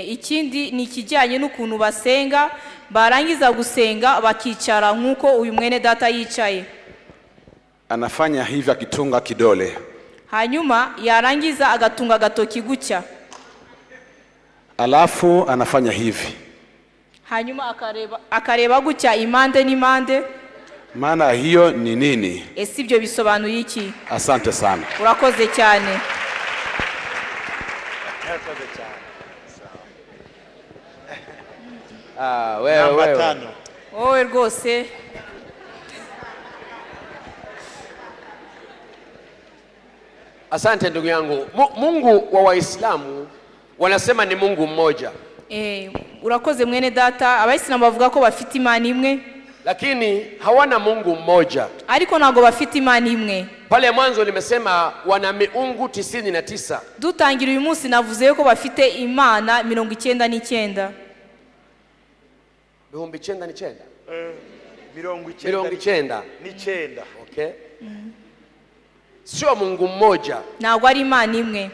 Ikindi ni kijyanye n'ukuntu basenga, barangiza gusenga bakicara nk'uko uyu mwene data yicaye. Anafanya hivi akitunga kidole, hanyuma yarangiza agatunga gatoki gutya, alafu anafanya hivi, hanyuma akareba gutya impande n'impande. Maana hiyo ni nini? Ese ibyo bisobanuye iki? Asante sana. Urakoze cyane. Namba 5. Wowe rwose. Asante ndugu yangu. Mungu wa Waislamu wanasema ni Mungu mmoja. Urakoze mwene data. Abayisilamu bavuga ko bafite Imana imwe, lakini hawana Mungu mmoja. Ariko ntago bafite Imana imwe. Pale mwanzo nimesema wana miungu 99. Dutangira uyu munsi navuze ko bafite Imana 99. Bihumbi 99. Mirongo icyenda. Okay. Sio Mungu mmoja. Ntago ari Imana imwe.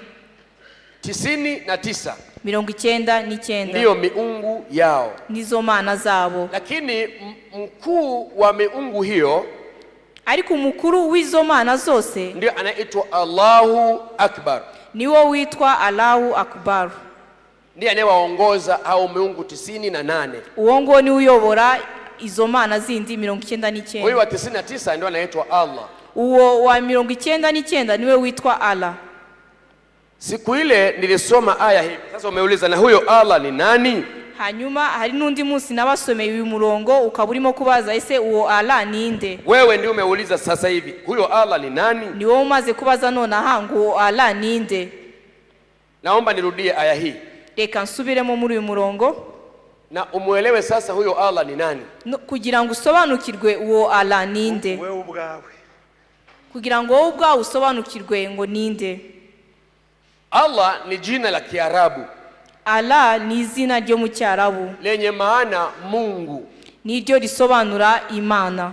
99. 99 ndio miungu yao, nizo mana zabo. Lakini mkuu wa miungu hiyo, ariko umukuru w'izo mana zose, ndio anaitwa Allahu Akbar. Niwo witwa Allahu Akbar. Ndiye anayewaongoza hao miungu 98. Uwo ngo ni uyobora izo mana zindi 99. Huyo wa 99 ndio anaitwa Allah. Uwo wa 99 niwe witwa Allah. Siku ile nilisoma aya hii. Sasa umeuliza na huyo Allah ni nani? Hanyuma hari nundi munsi nabasomeye uyu murongo ukaburimo kubaza ese uwo Allah ninde? Wewe ndio umeuliza sasa hivi. Huyo Allah ni nani? Ni wowe umaze kubaza none hangu Allah ninde? Naomba nirudie aya hii. Reka nsubiremo muri uyu murongo. Na umuelewe sasa huyo Allah ni nani? Kugira ngo usobanukirwe uwo Allah ninde. Wewe ubwawe. Kugira ngo wowe ubwawe usobanukirwe ngo ninde. Allah ni jina la Kiarabu. Allah ni izina ryo mu Cyarabu lenye maana Mungu. Ni ryo risobanura Imana.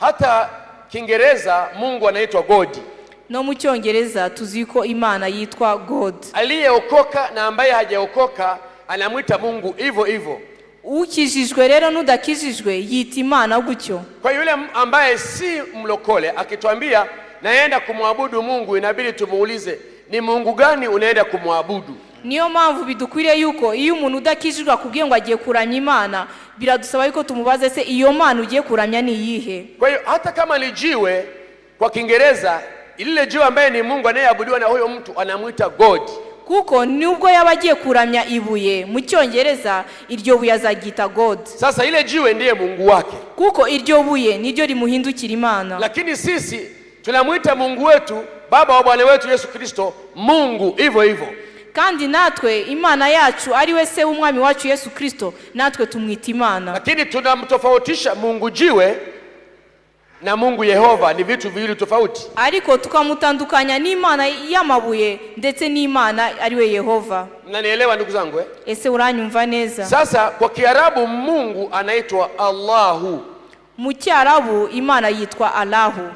Hata Kiingereza Mungu anaitwa God. No mu Cyongereza tuziko Imana yitwa God. Aliyeokoka na ambaye hajaokoka anamuita Mungu hivyo hivyo. Ukijijwe rero n'udakijijwe yita Imana gutyo. Kwa yule ambaye si mlokole akituambia naenda kumwabudu Mungu, inabidi tumuulize ni Mungu gani unaenda kumwabudu? Niyo mpamvu bidukwiriye yuko iyo umuntu udakijijwe akubwiye ngo agiye kuramya Imana, biradusaba yuko tumubaze se iyo Mana ugiye kuramya ni iyihe. Kwa hiyo hata kama ni jiwe kwa Kiingereza, ile jiwe ambaye ni Mungu anayeabudiwa na huyo mtu anamuita God. Kuko nubwo yaba agiye kuramya ibuye mu Cyongereza iryo buye azagita God. Sasa ile jiwe ndiye Mungu wake. Kuko iryo buye niryo rimuhindukira Imana. Lakini sisi tunamuita Mungu wetu, Baba wa Bwana wetu Yesu Kristo, Mungu hivyo hivyo. Kandi natwe Imana yacu ari we se w'umwami wacu Yesu Kristo, natwe tumwita Imana. Lakini tunamtofautisha Mungu jiwe na Mungu Yehova, ni vitu viwili tofauti. Ariko tukamutandukanya n'Imana y'amabuye ndetse n'Imana ari we Yehova. Mnanielewa ndugu zangu? Ese uranyumva neza? Sasa kwa Kiarabu Mungu anaitwa Allahu. Mu Cyarabu Imana yitwa Allahu.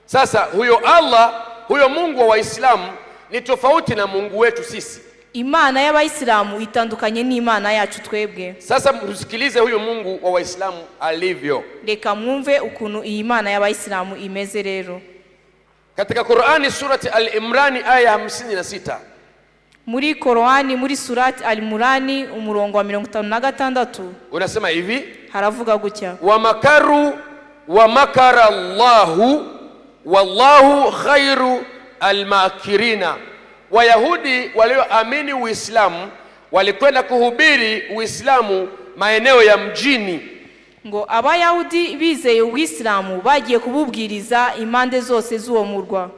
Sasa huyo Allah, huyo Mungu wa Waislamu ni tofauti na Mungu wetu sisi. Imana y'Abayisilamu itandukanye n'Imana yacu twebwe. Sasa msikilize huyo Mungu wa Waislamu alivyo. Reka mwumve ukuntu iyi Imana y'Abayisilamu imeze rero. Katika Qur'ani surati Al-Imran aya 56. Muri Qur'ani muri surati Al-Imran umurongo wa 56 unasema hivi, haravuga gutya: wa makaru wa makara Allahu wallahu khairu almakirina. Wayahudi walioamini Uislamu walikwenda kuhubiri Uislamu maeneo ya mjini. Ngo Abayahudi bizeye Uislamu bagiye kububwiriza impande zose z'uwo murwa.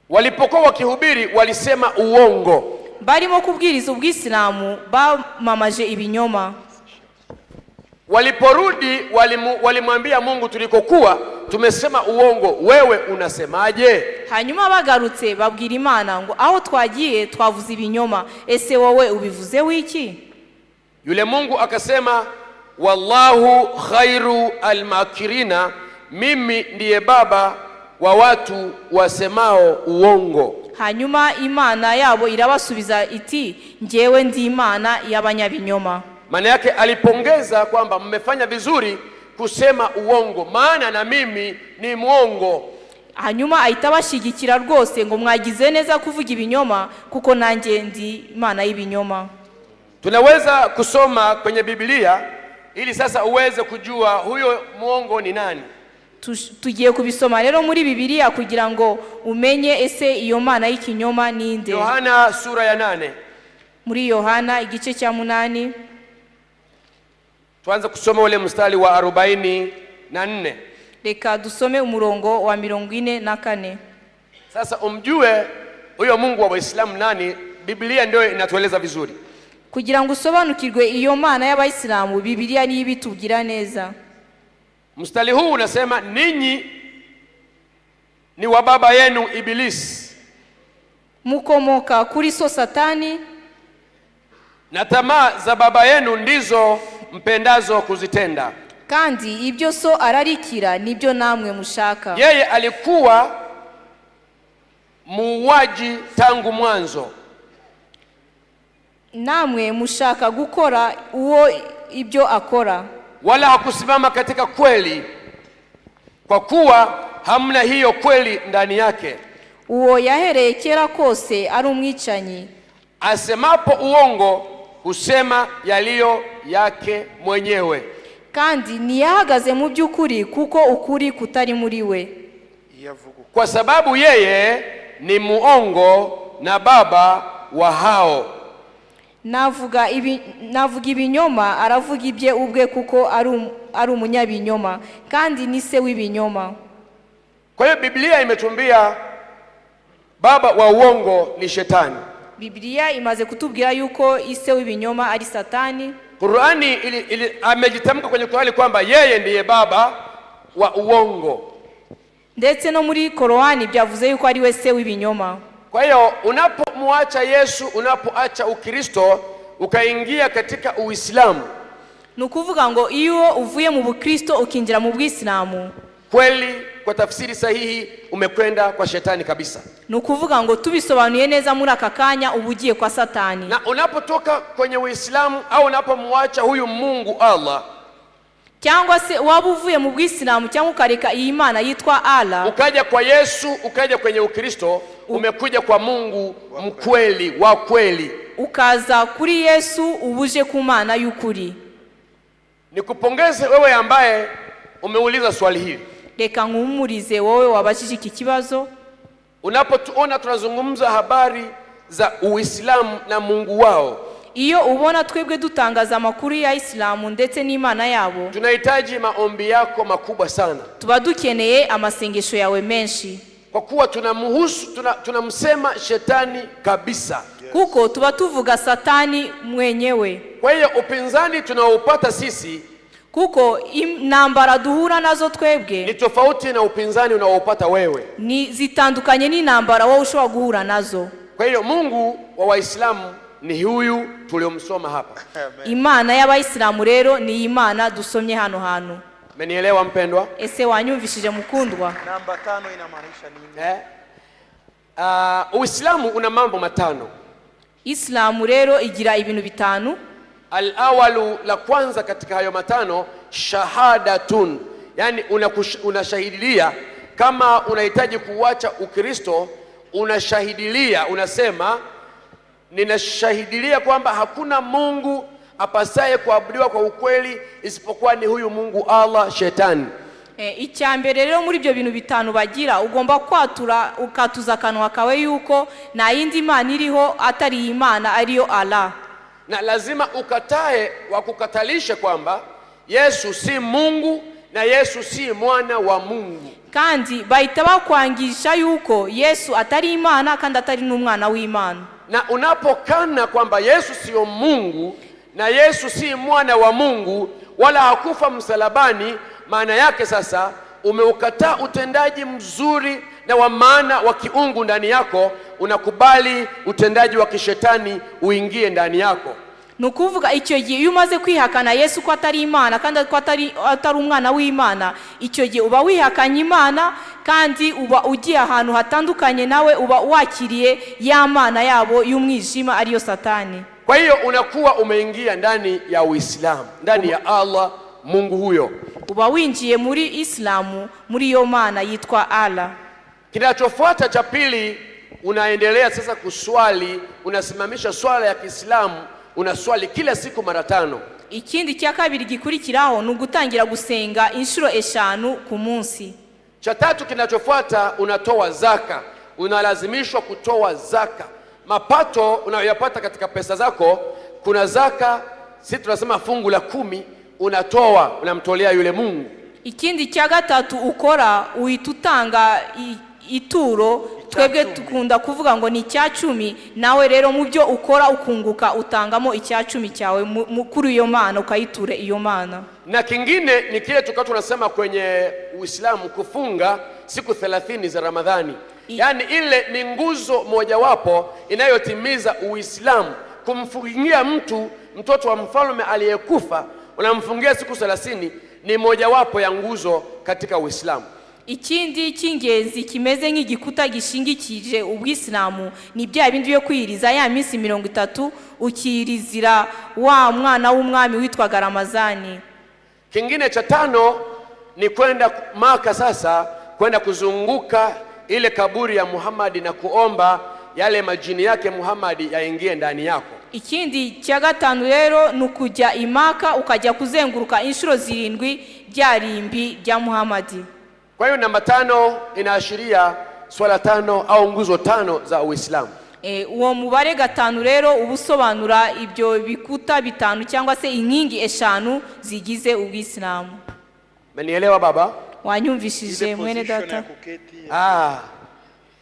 Walipokuwa wakihubiri walisema uongo. Barimo kubwiriza Uislamu bamamaje ibinyoma. Waliporudi walimwambia Mungu, tulikokuwa tumesema uongo, wewe unasemaje? Hanyuma bagarutse babwira Imana ngo aho twagiye twavuze ibinyoma, ese wowe ubivuze wiki? Yule Mungu akasema, wallahu khairu almakirina, mimi ndiye baba wa watu wasemao uongo. Hanyuma Imana yabo irabasubiza iti, njyewe ndi Imana y'abanyabinyoma. Maana yake alipongeza kwamba mmefanya vizuri kusema uongo, maana na mimi ni mwongo. Hanyuma aitabashigikira rwose ngo mwagize neza kuvuga ibinyoma kuko nanjye ndi Imana y'ibinyoma. Tunaweza kusoma kwenye Biblia ili sasa uweze kujua huyo muongo ni nani. Tugiye kubisoma rero muri Bibiliya kugira ngo umenye ese iyo mana y'ikinyoma ninde. Yohana sura ya 8. Muri Yohana igice cya 8 tuanze kusoma ule mstari wa 44. Reka dusome umurongo wa 44. Sasa umjue huyo Mungu wa Waislamu nani, Biblia ndio inatueleza vizuri. Kugira ngo usobanukirwe iyo mana y'Abayisilamu, Biblia ni ibitugira neza. Mstari huu unasema ninyi ni wa baba yenu Ibilisi, mukomoka kuri so Satani, na tamaa za baba yenu ndizo mpendazo kuzitenda. Kandi ibyo so ararikira nibyo namwe mushaka. Yeye alikuwa muuaji tangu mwanzo, namwe mushaka gukora uwo ibyo akora. Wala hakusimama katika kweli, kwa kuwa hamna hiyo kweli ndani yake. Uwo yahereye kera kose ari umwicanyi. Asemapo uongo husema yaliyo yake mwenyewe. Kandi niyahagaze mu by'ukuri kuko ukuri kutari muri we. Kwa sababu yeye ni muongo na baba wa hao. Navuga ibinyoma, aravuga ibye ubwe kuko ari umunyabinyoma, kandi ni se w'ibinyoma. Kwa hiyo Biblia imetuambia baba wa uongo ni Shetani. Biblia imaze kutubwira yuko ise w'ibinyoma ari Satani. Qur'ani amejitamka kwenye Qur'ani kwamba yeye ndiye baba wa uongo. Ndetse no muri Qur'ani byavuze yuko ari we se w'ibinyoma. Kwa hiyo unapomwacha Yesu, unapoacha Ukristo ukaingia katika Uislamu, nukuvuga ngo iyo uvuye mu Bukristo ukinjira mu Bwisilamu, kweli kwa tafsiri sahihi umekwenda kwa Shetani kabisa. Nukuvuga ngo tubisobanuye neza muri akakanya ubugiye kwa Satani. Na unapotoka kwenye Uislamu au unapomwacha huyu Mungu Allah, cyangwa se waba uvuye mu Bwisilamu cyangwa ukareka iyi Imana yitwa Allah, ukaja kwa Yesu, ukaja kwenye Ukristo, umekuja kwa Mungu mkweli wa kweli. Ukaza kuri Yesu, ubuje ku Mana y'ukuri. Nikupongeze wewe ambaye umeuliza swali hili. Reka nkumurize wowe wabashije iki kibazo. Unapotuona tunazungumza habari za Uislamu na Mungu wao, iyo ubona twebwe dutangaza amakuru ya Islamu ndetse n'Imana yabo, tunahitaji maombi yako makubwa sana. Tuba dukeneye amasengesho yawe menshi, kwa kuwa tunamsema Shetani kabisa. Kuko tuba tuvuga Satani mwenyewe. Kwa hiyo upinzani tunaoupata sisi, kuko intambara duhura nazo twebwe, ni tofauti na upinzani unaoupata wewe. Ni zitandukanye n'intambara wowe ushobora guhura nazo. Kwa hiyo Mungu wa Waislamu ni huyu tuliomsoma hapa. Imana y'Abayisilamu rero ni Imana dusomye hano hano. Umenielewa mpendwa? Ese wanyumvishije mukundwa? Namba 5 inamaanisha nini? Uislamu una mambo matano. Islamu rero igira ibintu bitanu. Al-awalu, la kwanza katika hayo matano, shahadatun. Yani unashahidilia kama unahitaji kuacha Ukristo, unashahidilia, unasema ninashahidilia kwamba hakuna Mungu apasaye kuabudiwa kwa ukweli isipokuwa ni huyu Mungu Allah Shetani. Icyambere rero muri ibyo bintu bitanu bagira, ugomba kwatura ukatuza kanwa kawe yuko na yindi Imana iriho atari Imana ariyo Allah. Na lazima ukatae wakukatalisha kwamba Yesu si Mungu na Yesu si mwana wa Mungu. Kandi bahita bakwangisha yuko Yesu atari Imana kandi atari n'umwana w'Imana. Na unapokana kwamba Yesu sio Mungu na Yesu si mwana wa Mungu wala hakufa msalabani, maana yake sasa umeukataa utendaji mzuri na wa maana wa kiungu ndani yako, unakubali utendaji wa kishetani uingie ndani yako. Nukuvuga icyo gihe iyo umaze kwihakana Yesu ko atari Imana kandi ko atari umwana w'Imana, icyo gihe uba wihakanye Imana kandi uba ugiye ahantu hatandukanye nawe, uba wakiriye ya Mana yabo y'umwijima ariyo Satani. Kwa hiyo unakuwa umeingia ndani ya Uislamu, ndani ya Allah Mungu huyo. Uba winjiye muri Islamu, muri yo Mana yitwa Allah. Kinachofuata cha pili, unaendelea sasa kuswali, unasimamisha swala ya Kiislamu unaswali kila siku mara 5. ikindi cya kabiri gikurikiraho ni ugutangira gusenga inshuro 5 ku munsi. Cha tatu kinachofuata, unatoa zaka. Unalazimishwa kutoa zaka. Mapato unayoyapata katika pesa zako, kuna zaka, sisi tunasema fungu la 10, unatoa, unamtolea yule Mungu. Ikindi cya gatatu ukora uhita utanga ituro, twebwe tukunda kuvuga ngo ni icya 10, nawe rero mu byo ukora ukunguka utangamo icya 10 cyawe kuri iyo mana, ukayiture iyo mana. Na kingine ni kile tukao tunasema kwenye Uislamu, kufunga siku 30 za Ramadhani. Yani ile ni nguzo mojawapo inayotimiza Uislamu. Kumfungia mtoto wa mfalme aliyekufa, unamfungia siku 30, ni mojawapo ya nguzo katika Uislamu. Ikindi cy'ingenzi kimeze nk'igikuta gishingikije ubwisilamu ni bya bindi byo kwiriza ya minsi 30 ukirizira wa mwana w'umwami witwaga Ramazani. Kingine cha 5 ni kwenda Maka, sasa kwenda kuzunguka ile kaburi ya Muhammad na kuomba yale majini yake Muhammad yaingie ndani yako. Ikindi cya 5 rero ni kujya Imaka ukajya kuzenguruka inshuro 7 bya rimbi rya Muhammad. Kwa hiyo namba 5 inaashiria swala 5 au nguzo 5 za Uislamu. Uwo mubare 5 rero ubusobanura ibyo bikuta 5 cyangwa se inkingi 5 zigize ubwisilamu. Umenielewa baba? Wanyumvishije mwene data?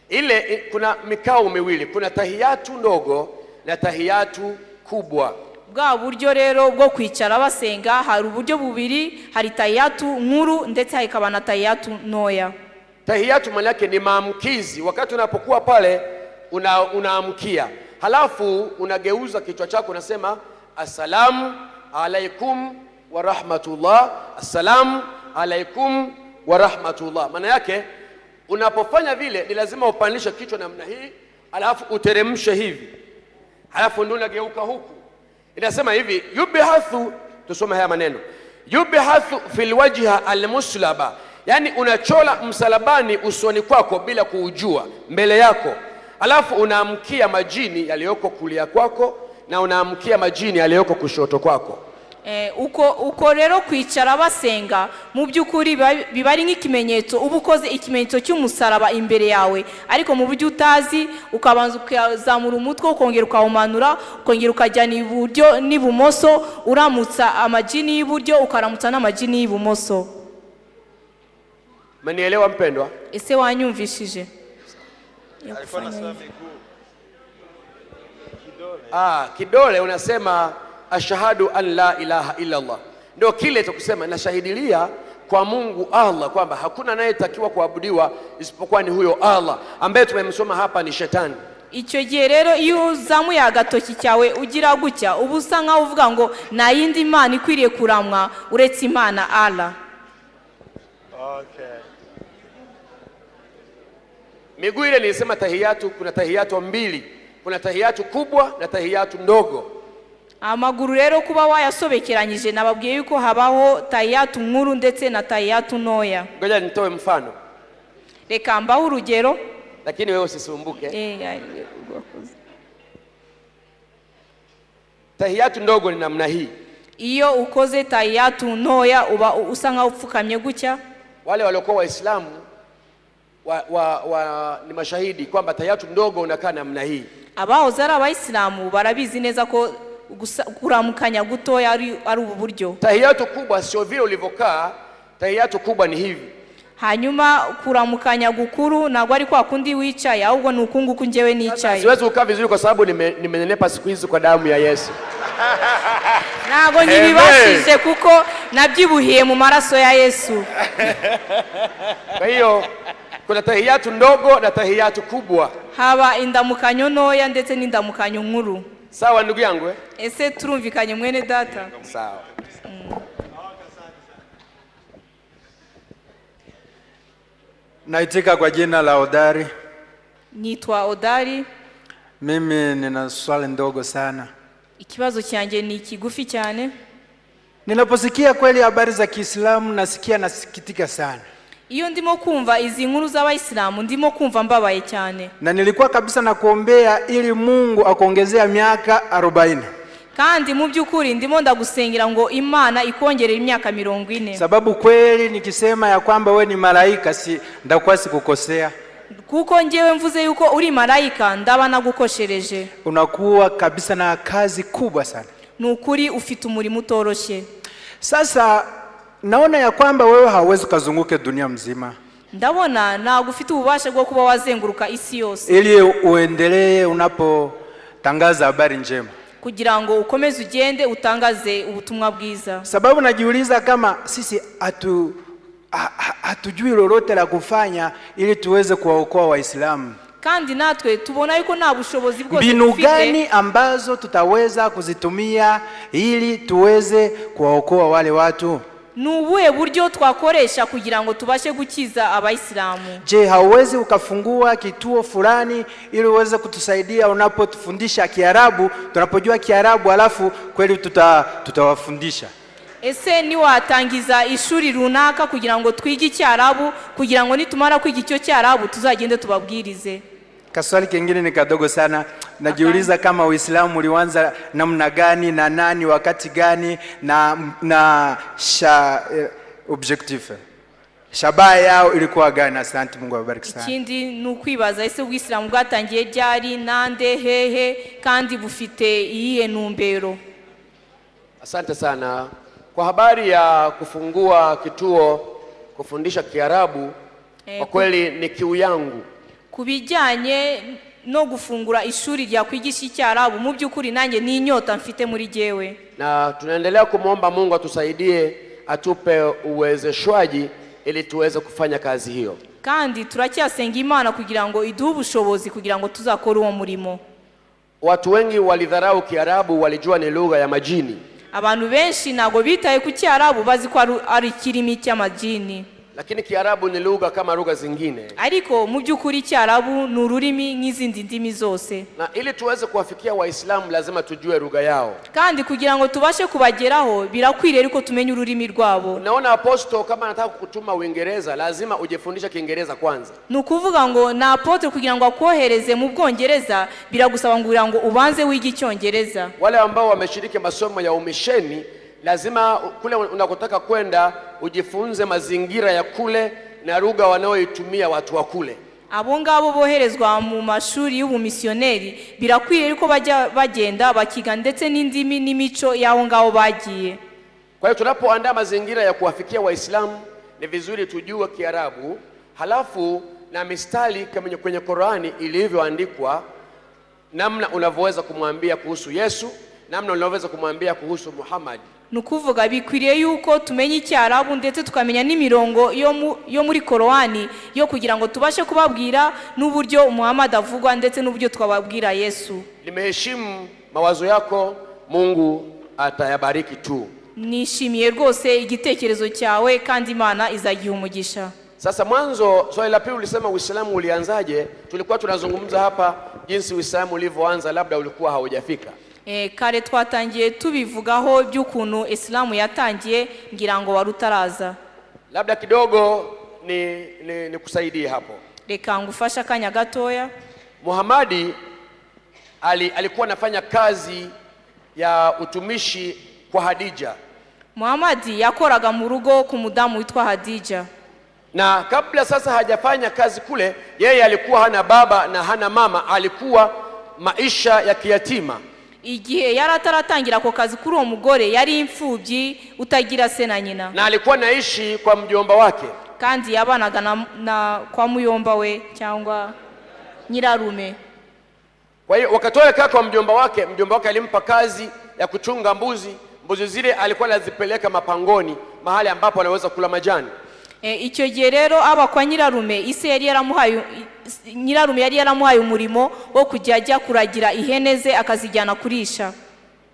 Ile kuna mikao miwili, kuna tahiyatu ndogo na tahiyatu kubwa. Bwa buryo rero bwo kwicara basenga hari uburyo bubiri, hari tahiyatu nkuru ndetse hakaba na tahiyatu ntoya. Tahiyatu maana yake ni maamkizi. Wakati unapokuwa pale unaamkia, halafu unageuza kichwa chako, unasema assalamu alaikum wa rahmatullah, assalamu alaikum wa rahmatullah. Maana yake unapofanya vile ni lazima upandishe kichwa namna hii, halafu uteremshe hivi, halafu ndio unageuka huku. Inasema hivi, yubihathu, tusome haya maneno, yubihathu fil wajha almuslaba, yani unachola msalabani usoni kwako bila kuujua mbele yako, alafu unaamkia majini yaliyoko kulia kwako na unaamkia majini yaliyoko kushoto kwako. Uko rero kwicara basenga mu byukuri biba ari nk'ikimenyetso, uba ukoze ikimenyetso cy'umusaraba imbere yawe, ariko mu buryo utazi ukabanza ukazamura umutwe ukongera ukawumanura, ukongera ukajyana iburyo n'ibumoso, uramutsa amajini y'iburyo ukaramutsa n'amajini y'ibumoso. Manielewa mpendwa? Ese wanyumvishije? Alikuwa anasema miguu. Kidole unasema ashhadu an la ilaha illa Allah. Ndio kile tukusema nashahidilia kwa Mungu Allah kwamba hakuna anayetakiwa kuabudiwa isipokuwa ni huyo Allah, ambaye tumemsoma hapa ni shetani. Icyo gihe rero iyo uzamuye agatoki cyawe ugira gutya, ubusa nkaho uvuga ngo nta yindi mana ikwiriye kuramwa uretse Imana Allah. Okay. Miguu ile nilisema tahiyatu, kuna tahiyatu 2, kuna tahiyatu kubwa na tahiyatu ndogo. Amaguru rero kuba wayasobekeranyije nababwiye yuko habaho tahiyatu nkuru ndetse na tahiyatu ntoya. Ngoja nitoe mfano. Reka mbaho urugero, lakini wewe usisumbuke. Tahiyatu ndogo ni namna hii. Iyo ukoze tahiyatu ntoya uba usa nkaho upfukamye gutya. Wale waliokuwa Waislamu ni mashahidi kwamba tahiyatu ndogo unakaa namna hii. Abahoze ari Abayisilamu barabizi neza ko kuramukanya gutoya ari ubu buryo. Tahiyatu kubwa sio vile ulivyokaa, tahiyatu kubwa ni hivi. Hanyuma kuramukanya gukuru nagwa ari kwa kundi wicaye, ahubwo nukunguku njewe nicaye. Siwezi kukaa vizuri kwa sababu nimenenepa siku hizi kwa damu ya Yesu. Nago nibibashije kuko nabyibuhiye mu maraso ya Yesu. Kwa hiyo kuna tahiyatu ndogo na tahiyatu kubwa. Haba indamukanyo ntoya ndetse n'indamukanyo nkuru. Sawa ndugu yangu? Ese turumvikanye mwene data? Sawa. Naitika kwa jina la Odari. Nitwa Odari. Mimi nina swali ndogo sana. Ikibazo cyanjye ni kigufi cyane. Ninaposikia kweli habari za Kiislamu nasikitika sana. Iyo ndimo kumva izi nkuru z'Abayisilamu ndimo kumva mbabaye cyane. Na nilikuwa kabisa nakuombea ili Mungu akuongezea miaka 40. kandi mu by'ukuri ndimo ndagusengera ngo Imana ikongerera imyaka 40. Sababu kweli nikisema ya kwamba we ni malaika ndakuwa sikukosea. Kuko ngewe mvuze yuko uri malaika ndaba nagukoshereje. Unakuwa kabisa na kazi kubwa sana. Nukuri ufite umurimo utoroshye. Sasa naona ya kwamba wewe hauwezi kuzunguka dunia mzima. Ndabona ntabwo ufite ububasha bwo kuba wazenguruka isi yose. Ili uendelee unapotangaza habari njema. Kugira ngo ukomeze ugende utangaze ubutumwa bwiza. Sababu najiuliza kama sisi hatujui lolote la kufanya ili tuweze kuwaokoa Waislamu. Kandi natwe tubona yuko nta bushobozi bwose mbinu gani ambazo tutaweza kuzitumia ili tuweze kuwaokoa wale watu? Nubuhe buryo twakoresha kugira ngo tubashe gukiza abayisilamu? Je, hauwezi ukafungua kituo fulani ili uweze kutusaidia unapotufundisha Kiarabu, tunapojua Kiarabu alafu kweli tutawafundisha? Ese ni watangiza ishuri runaka kugira ngo twige Icyarabu, kugira ngo nitumara kwiga icyo Cyarabu tuzagende tubabwirize? Kaswali kingine ni kadogo sana. Najiuliza kama Uislamu ulianza namna gani na nani wakati gani na objective. Shabaha yao ilikuwa gani? Asante, Mungu awabariki sana. Ikindi nukwibaza ese Uislamu bwatangiye ryari, nande, hehe, kandi bufite iyihe ntumbero? Asante sana. Kwa habari ya kufungua kituo kufundisha Kiarabu, kwa kweli ni kiu yangu. Kubijyanye no gufungura ishuri rya kwigisha Icyarabu, mu by'ukuri nanjye ni inyota mfite muri jewe. Na tunaendelea kumuomba Mungu atusaidie, atupe uwezeshwaji ili tuweze kufanya kazi hiyo. Kandi turacyasenga Imana kugira ngo iduhe ubushobozi kugira ngo tuzakore uwo murimo. Watu wengi walidharau Kiarabu, walijua ni lugha ya majini. Abantu benshi nago bitaye ku Cyarabu bazi ko ari kirimi cy'amajini. Lakini Kiarabu ni lugha kama lugha zingine. Ariko mu by'ukuri Cyarabu ni ururimi nk'izindi ndimi zose. Na ili tuweze kuwafikia Waislamu lazima tujue lugha yao. Kandi kugira ngo tubashe kubageraho birakwiriye ariko tumenye ururimi rwabo. Naona apostle kama anataka kukutuma Uingereza lazima ujifundisha Kiingereza kwanza. Nukuvuga ngo na apostle kugira ngo akohereze mu Bwongereza biragusaba ngo ubanze wige Icyongereza. Wale ambao wameshiriki masomo ya umisheni lazima kule unakotaka kwenda ujifunze mazingira ya kule na lugha wanaoitumia watu wa kule. Abo ngabo boherezwa mu mashuri y'ubumisioneri birakwiriye ko bajya bagenda bakiga ndetse n'indimi n'imico yaho ngabo bagiye. Kwa hiyo tunapoandaa mazingira ya kuwafikia Waislamu ni vizuri tujue Kiarabu, halafu na mistari kama kwenye Qur'ani ilivyoandikwa, namna unavyoweza kumwambia kuhusu Yesu, namna unavyoweza kumwambia kuhusu Muhammad. Nukuvuga bikwiriye yuko tumenye Icyarabu ndetse tukamenya n'imirongo yo muri Qur'ani yo kugira ngo tubashe kubabwira n'uburyo Muhammad avugwa ndetse n'uburyo twababwira Yesu. Nimeheshimu mawazo yako, Mungu atayabariki tu. Nishimiye rwose igitekerezo cyawe kandi Imana izagiha umugisha. Sasa mwanzo swali la pili ulisema Uislamu ulianzaje? Tulikuwa tunazungumza hapa jinsi Uislamu ulivyoanza, labda ulikuwa haujafika. Kare twatangiye tubivugaho by'ukuntu Islamu yatangiye, ngira ngo warutaraza. Labda kidogo ni kusaidie hapo. Reka ngufasha kanya gatoya. Muhammad alikuwa anafanya kazi ya utumishi kwa Hadija. Muhammad yakoraga mu rugo ku mudamu witwa Hadija. Na kabla sasa hajafanya kazi kule, yeye alikuwa hana baba na hana mama, alikuwa maisha ya kiyatima. Igihe yarataratangira ko kazi kuri uwo mugore yari imfubyi utagira se na nyina. Na alikuwa naishi kwa mjomba wake. Kandi yabanaga na kwa muyomba we cyangwa nyirarume. Kwa hiyo wakatoka kwa mjomba wake alimpa kazi ya kuchunga mbuzi. Mbuzi zile alikuwa anazipeleka mapangoni, mahali ambapo anaweza kula majani. Icyo gihe rero aba kwa nyirarume, ise yari yaramuhaye umurimo wo kujya ajya kuragira ihene ze akazijyana kurisha.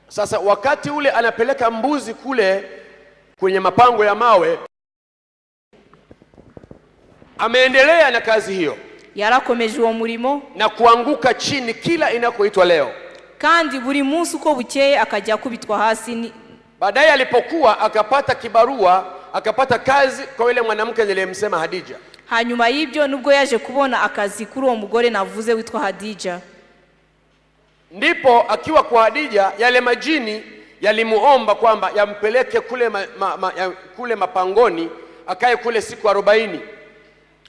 Sasa wakati ule anapeleka mbuzi kule kwenye mapango ya mawe, ameendelea na kazi hiyo. Yarakomeje uwo murimo na kuanguka chini kila inakoitwa leo. Kandi buri munsi uko bukeye akajya kubitwa hasi. Baadaye alipokuwa akapata kibarua, akapata kazi kwa yule mwanamke nilimsema Hadija. Hanyuma y'ibyo nubwo yaje kubona akazi kuri uwo mugore navuze witwa Hadija. Ndipo akiwa kwa Hadija, yale majini yalimuomba kwamba yampeleke kule mapangoni akae kule siku 40.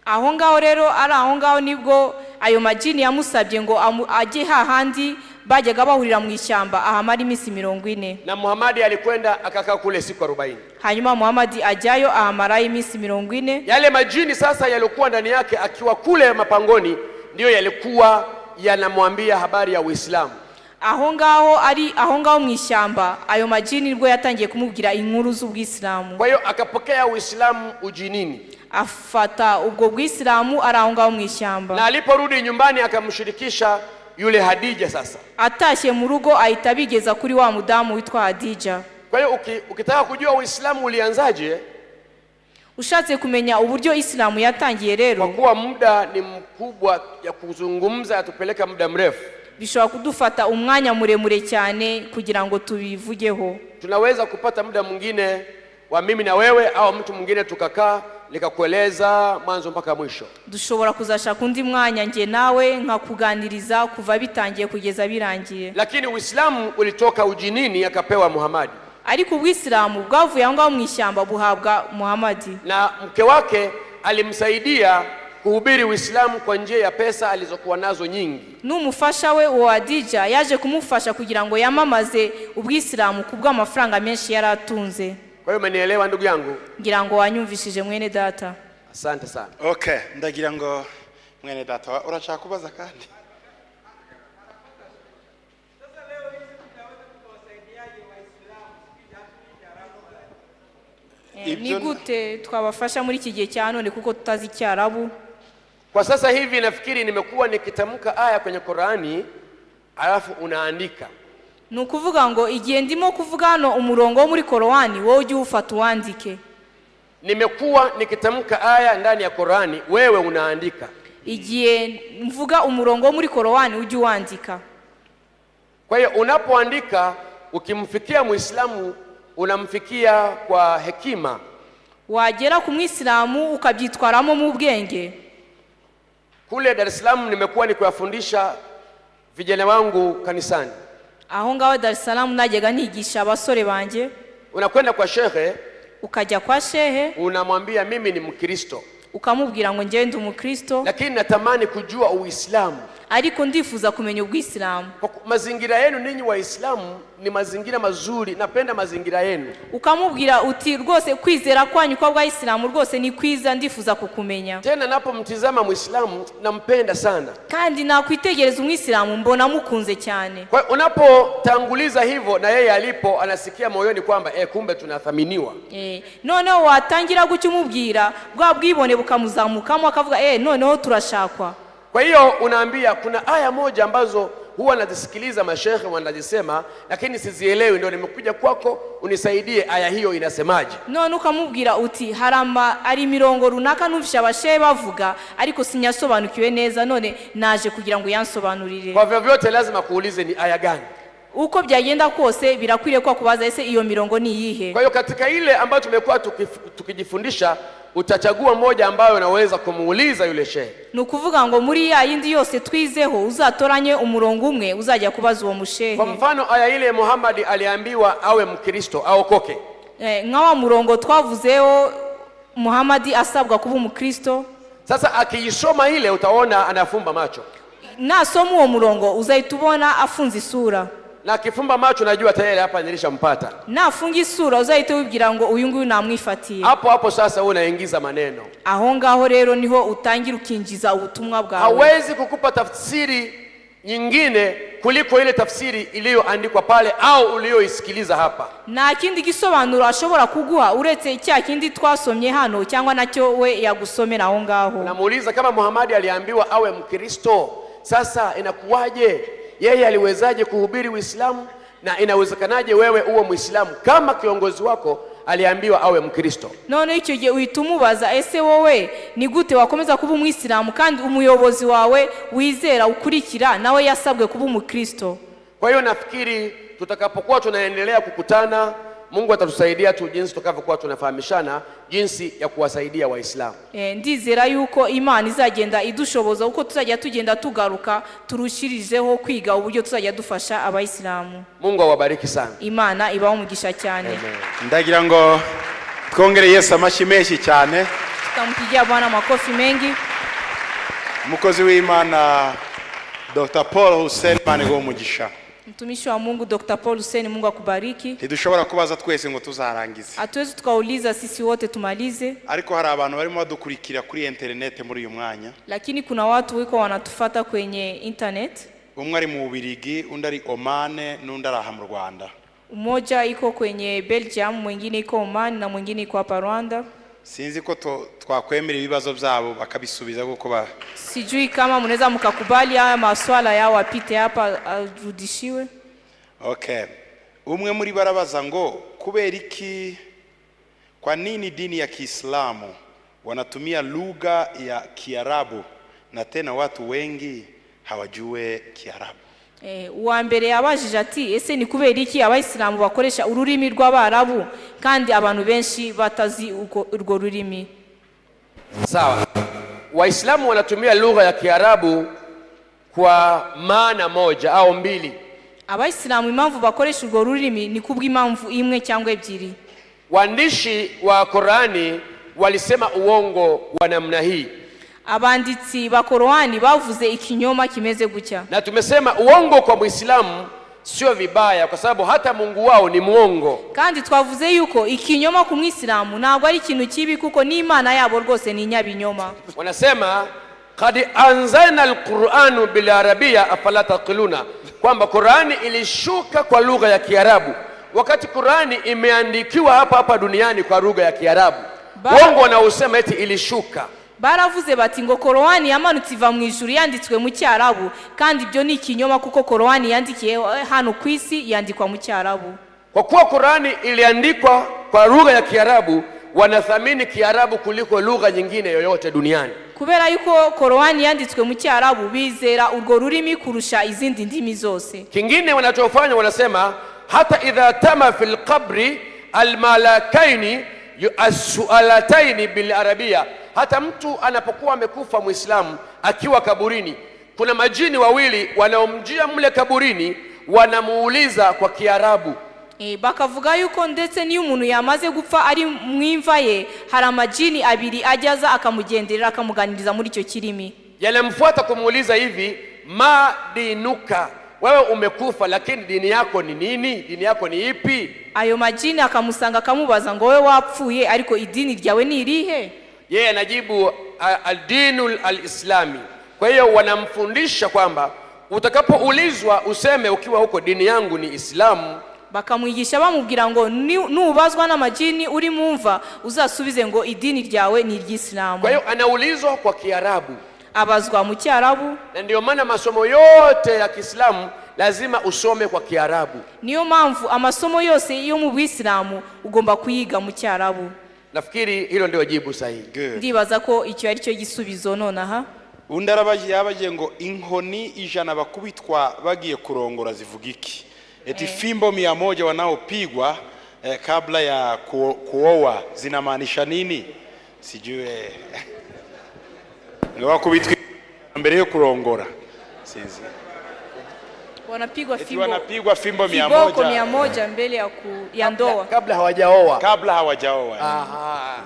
aho ngaho rero ari aho ngaho nibwo ayo majini yamusabye ngo ajye hahandi bajyaga bahurira mu ishyamba ahamara iminsi 40. Na Muhammad alikwenda akakaa kule siku 40. Hanyuma Muhammad ajyayo ahamara iminsi 40. Yale majini sasa yalikuwa ndani yake akiwa kule mapangoni ndio yalikuwa yanamwambia habari ya Uislamu. Aho ngaho mu ishyamba ayo majini nibwo yatangiye kumubwira inkuru z'ubwisilamu. Kwa hiyo akapokea Uislamu ujinini, afata ubwo bwisilamu ari aho ngaho mu ishyamba. Na aliporudi nyumbani akamshirikisha yule Hadija. Sasa atashye mu rugo ahita bigeza kuri wa mudamu witwa Hadija. Kwa hiyo ukitaka kujua Uislamu ulianzaje, ushatse kumenya uburyo Islamu yatangiye rero, kwa kuwa muda ni mkubwa ya kuzungumza yatupeleka muda mrefu, bishobora kudufata umwanya muremure cyane kugira ngo tubivugeho. Tunaweza kupata muda mwingine wa mimi na wewe au mtu mwingine tukakaa nikakueleza mwanzo mpaka mwisho. Dushobora kuzashaka undi mwanya nge nawe nkakuganiriza kuva bitangiye kugeza birangiye. Lakini Uislamu ulitoka ujinini akapewa Muhammad. Ariko Uislamu bwavuye aho ngaho mu ishyamba buhabwa Muhammad. Na mke wake alimsaidia kuhubiri Uislamu kwa njia ya pesa alizokuwa nazo nyingi. N'umufasha we wa Hadija yaje kumufasha kugira ngo yamamaze ubwisilamu kubwa amafaranga menshi yaratunze. Kwa hiyo umenielewa ndugu yangu? Ngira ngo wanyumvishije mwene data. Asante sana. Okay, ndagira ngo mwene data urashaka kubaza kandi? Ni gute twabafasha muri iki gihe cya none kuko tutazi Icyarabu? Kwa sasa hivi nafikiri nimekuwa nikitamka aya kwenye Qur'ani alafu unaandika. Nukuvuga ngo igihe ndimo kuvuga hano umurongo wo muri Qur'ani wowe ujye ufata uandike. Nimekuwa nikitamka aya ndani ya Qur'ani wewe unaandika. Igihe mvuga umurongo wo muri Qur'ani ujye uandika. Kwa hiyo unapoandika ukimfikia Muislamu unamfikia kwa hekima. Wagera ku Muislamu ukabyitwaramo mu bwenge. Kule Dar es Salaam nimekuwa nikuyafundisha vijana wangu kanisani. Aho ngaho Dar es Salaam najyaga nigisha abasore banje. Unakwenda kwa shehe, ukajya kwa shehe, unamwambia mimi ni Mkristo, ukamubwira ngo njye ndi Mkristo, lakini natamani kujua Uislamu, ariko ndifuza kumenya ubwisilamu. Mazingira yenu ninyi Waislamu ni mazingira mazuri, napenda mazingira yenu. Ukamubwira uti rwose kwizera kwanyu kwa Islamu rwose ni kwiza, ndifuza kukumenya. Tena napomtizama Muislamu nampenda sana, kandi nakwitegereza Umwisilamu mbona mukunze cyane. Kwa unapotanguliza hivyo na yeye alipo anasikia moyoni kwamba kumbe tunathaminiwa. Noneho watangira gucyumubwira bwa bwibone bukamuzamukamo akavuga noneho turashakwa. Kwa hiyo unaambia kuna aya moja ambazo huwa nazisikiliza mashehe wanazisema lakini sizielewi, ndio nimekuja kwako unisaidie aya hiyo inasemaje. None ukamubwira uti haramba ari mirongo runaka numvisha abashehe bavuga ariko sinyasobanukiwe neza, none naje kugira ngo yansobanurire. Kwa vyovyote lazima kuulize ni aya gani. Uko byagenda kose birakwiriye kwa kubaza ese iyo mirongo ni yihe. Kwa hiyo katika ile ambayo tumekuwa tukijifundisha utachagua moja ambayo unaweza kumuuliza yule shehe. Nukuvuga ngo muri ya yindi yose twizeho uzatoranye umurongo umwe uzajya kubaza uwo mushehe. Kwa mfano aya ile Muhammad aliambiwa awe Mkristo aokoke. Nkawa murongo twavuzeho Muhammad asabwa kuba Mkristo. Sasa akiisoma ile utaona anafumba macho. Nasoma uwo murongo uzahitubona afunze isura. Na akifumba macho najua tayari hapa nilishampata. Nafunga isura uzahita wibwira ngo uyu nguyu namwifatiye. Hapo sasa unaingiza maneno. Aho ngaho rero niho utangira ukinjiza ubutumwa bwawe. Hawezi kukupa tafsiri nyingine kuliko ile tafsiri iliyoandikwa pale au uliyoisikiliza hapa. Na kindi gisobanuro ashobora kuguha uretse cya kindi twasomye hano cyangwa nacyo we yagusomera aho ngaho. Namuuliza kama Muhammad aliambiwa awe Mkristo, sasa inakuwaje? Yeye aliwezaje kuhubiri Uislamu na inawezekanaje wewe uwe Muislamu kama kiongozi wako aliambiwa awe Mkristo? None icyo gihe uhitumubaza ese wowe ni gute wakomeza kuba Umwisilamu kandi umuyobozi wawe wizera ukurikira nawe yasabwe kuba Mkristo? Kwa hiyo nafikiri tutakapokuwa tunaendelea kukutana Mungu atatusaidia tu jinsi tutakavyokuwa tunafahamishana jinsi ya kuwasaidia Waislamu. Ndizera yuko Imana izagenda idushoboza uko tuzajya tugenda tugaruka turushirijeho kwiga uburyo tuzajya dufasha abayisilamu. Mungu awabariki sana. Imana ibaho umugisha cyane. Ndagira ngo twongere Yesu amashyi menshi cyane. Tutampigia Bwana makofi mengi. Umukozi w'Imana Dr. Paul Hussein Manigo umugisha. Mtumishi wa Mungu Dr. Paul Hussein, Mungu akubariki. Ntidushobora kubaza twese ngo tuzarangize. Hatuwezi tukauliza sisi wote tumalize. Ariko hari abantu barimo badukurikira kuri internet muri uyu mwanya. Lakini kuna watu wiko wanatufata kwenye internet. Umwe ari mu Bubiligi, undi ari Oman, n'undi ari aha mu Rwanda. Mmoja iko kwenye Belgium, mwingine iko Oman na mwingine iko hapa Rwanda. Sinzi ko twakwemera ibibazo byabo bakabisubiza kuko ba Sijui kama mnaweza mkakubali haya maswala yao apite hapa arudishiwe. Okay. Umwe muri barabaza ngo kubera iki, kwa nini dini ya Kiislamu wanatumia lugha ya Kiarabu na tena watu wengi hawajue Kiarabu? Uwa mbere yabajije ati ese ni kubera iki abayisilamu bakoresha ururimi rw'Abarabu kandi abantu benshi batazi urwo rurimi? Sawa. Waislamu wanatumia lugha ya Kiarabu kwa maana moja au mbili. Abayisilamu impamvu bakoresha urwo rurimi ni kubw'impamvu imwe cyangwa ebyiri. Waandishi wa Qur'ani walisema uongo wa namna hii. Abanditsi ba Qur'ani bavuze ikinyoma kimeze gutya. Na tumesema uongo kwa Muislamu sio vibaya kwa sababu hata Mungu wao ni muongo. Kandi twavuze yuko ikinyoma ku Mwisilamu ntabwo ari ikintu kibi kuko n'Imana yabo rwose ni nyabinyoma. Wanasema qad anzalna alqur'anu bil arabiyya afala taqiluna, kwamba Qur'ani ilishuka kwa lugha ya Kiarabu wakati Qur'ani imeandikiwa hapa duniani kwa lugha ya Kiarabu. Uongo wanaosema eti ilishuka. Baravuze bati ngo Qur'ani yamanutse iva mu ijuru yanditswe mu Cyarabu, kandi ibyo ni ikinyoma kuko Qur'ani yandikiye hano ku isi yandikwa mu Cyarabu. Kwa kuwa Qur'ani iliandikwa kwa lugha ya Kiarabu, wanathamini Kiarabu kuliko lugha nyingine yoyote duniani. Kubera yuko Qur'ani yanditswe mu Cyarabu bizera urwo rurimi kurusha izindi ndimi zose. Kingine wanachofanya wanasema hata idha tama fil qabri almalakaini yu'assualataini bil arabia, hata mtu anapokuwa amekufa Muislamu akiwa kaburini, kuna majini wawili wanaomjia mle kaburini wanamuuliza kwa Kiarabu. Bakavuga yuko ndetse niyo umuntu yamaze gupfa ari mwimva ye hari amajini abiri ajyaza akamugenderera akamuganiriza muri icyo kirimi. Yanamfuata kumuuliza hivi, ma dinuka, wewe umekufa lakini dini yako ni nini? Dini yako ni ipi? Ayo majini akamusanga akamubaza ngo wewe wapfuye ariko idini ryawe ni irihe? Yeye anajibu al-dinul al-islami. Kwa hiyo wanamfundisha kwamba utakapoulizwa useme ukiwa huko dini yangu ni Islamu. Bakamwigisha bamubwira ngo nubazwa n'amajini uri mumva uzasubize ngo idini ryawe ni iry'Islamu. Kwa hiyo anaulizwa kwa Kiarabu, abazwa mu Cyarabu. Na ndio maana masomo yote ya Kiislamu lazima usome kwa Kiarabu. Niyo mpamvu amasomo yose yo mu Bwisilamu ugomba kuyiga mu Cyarabu. Nafikiri hilo ndio jibu sahihi. Ndibaza ko icyo ari cyo gisubizo nonaha. Undi yabaje ngo inkoni 100 bakubitwa bagiye kurongora zivuga iki? Eti fimbo 100 wanaopigwa kabla ya kuoa zinamaanisha nini? Sijue. Ngo wakubitwa mbele yo kurongora. Sizi. Wanapigwa fimbo. Wanapigwa fimbo 100. Kiboko 100 mbele ya ndoa. Kabla hawajaoa. Kabla hawajaoa. Aha.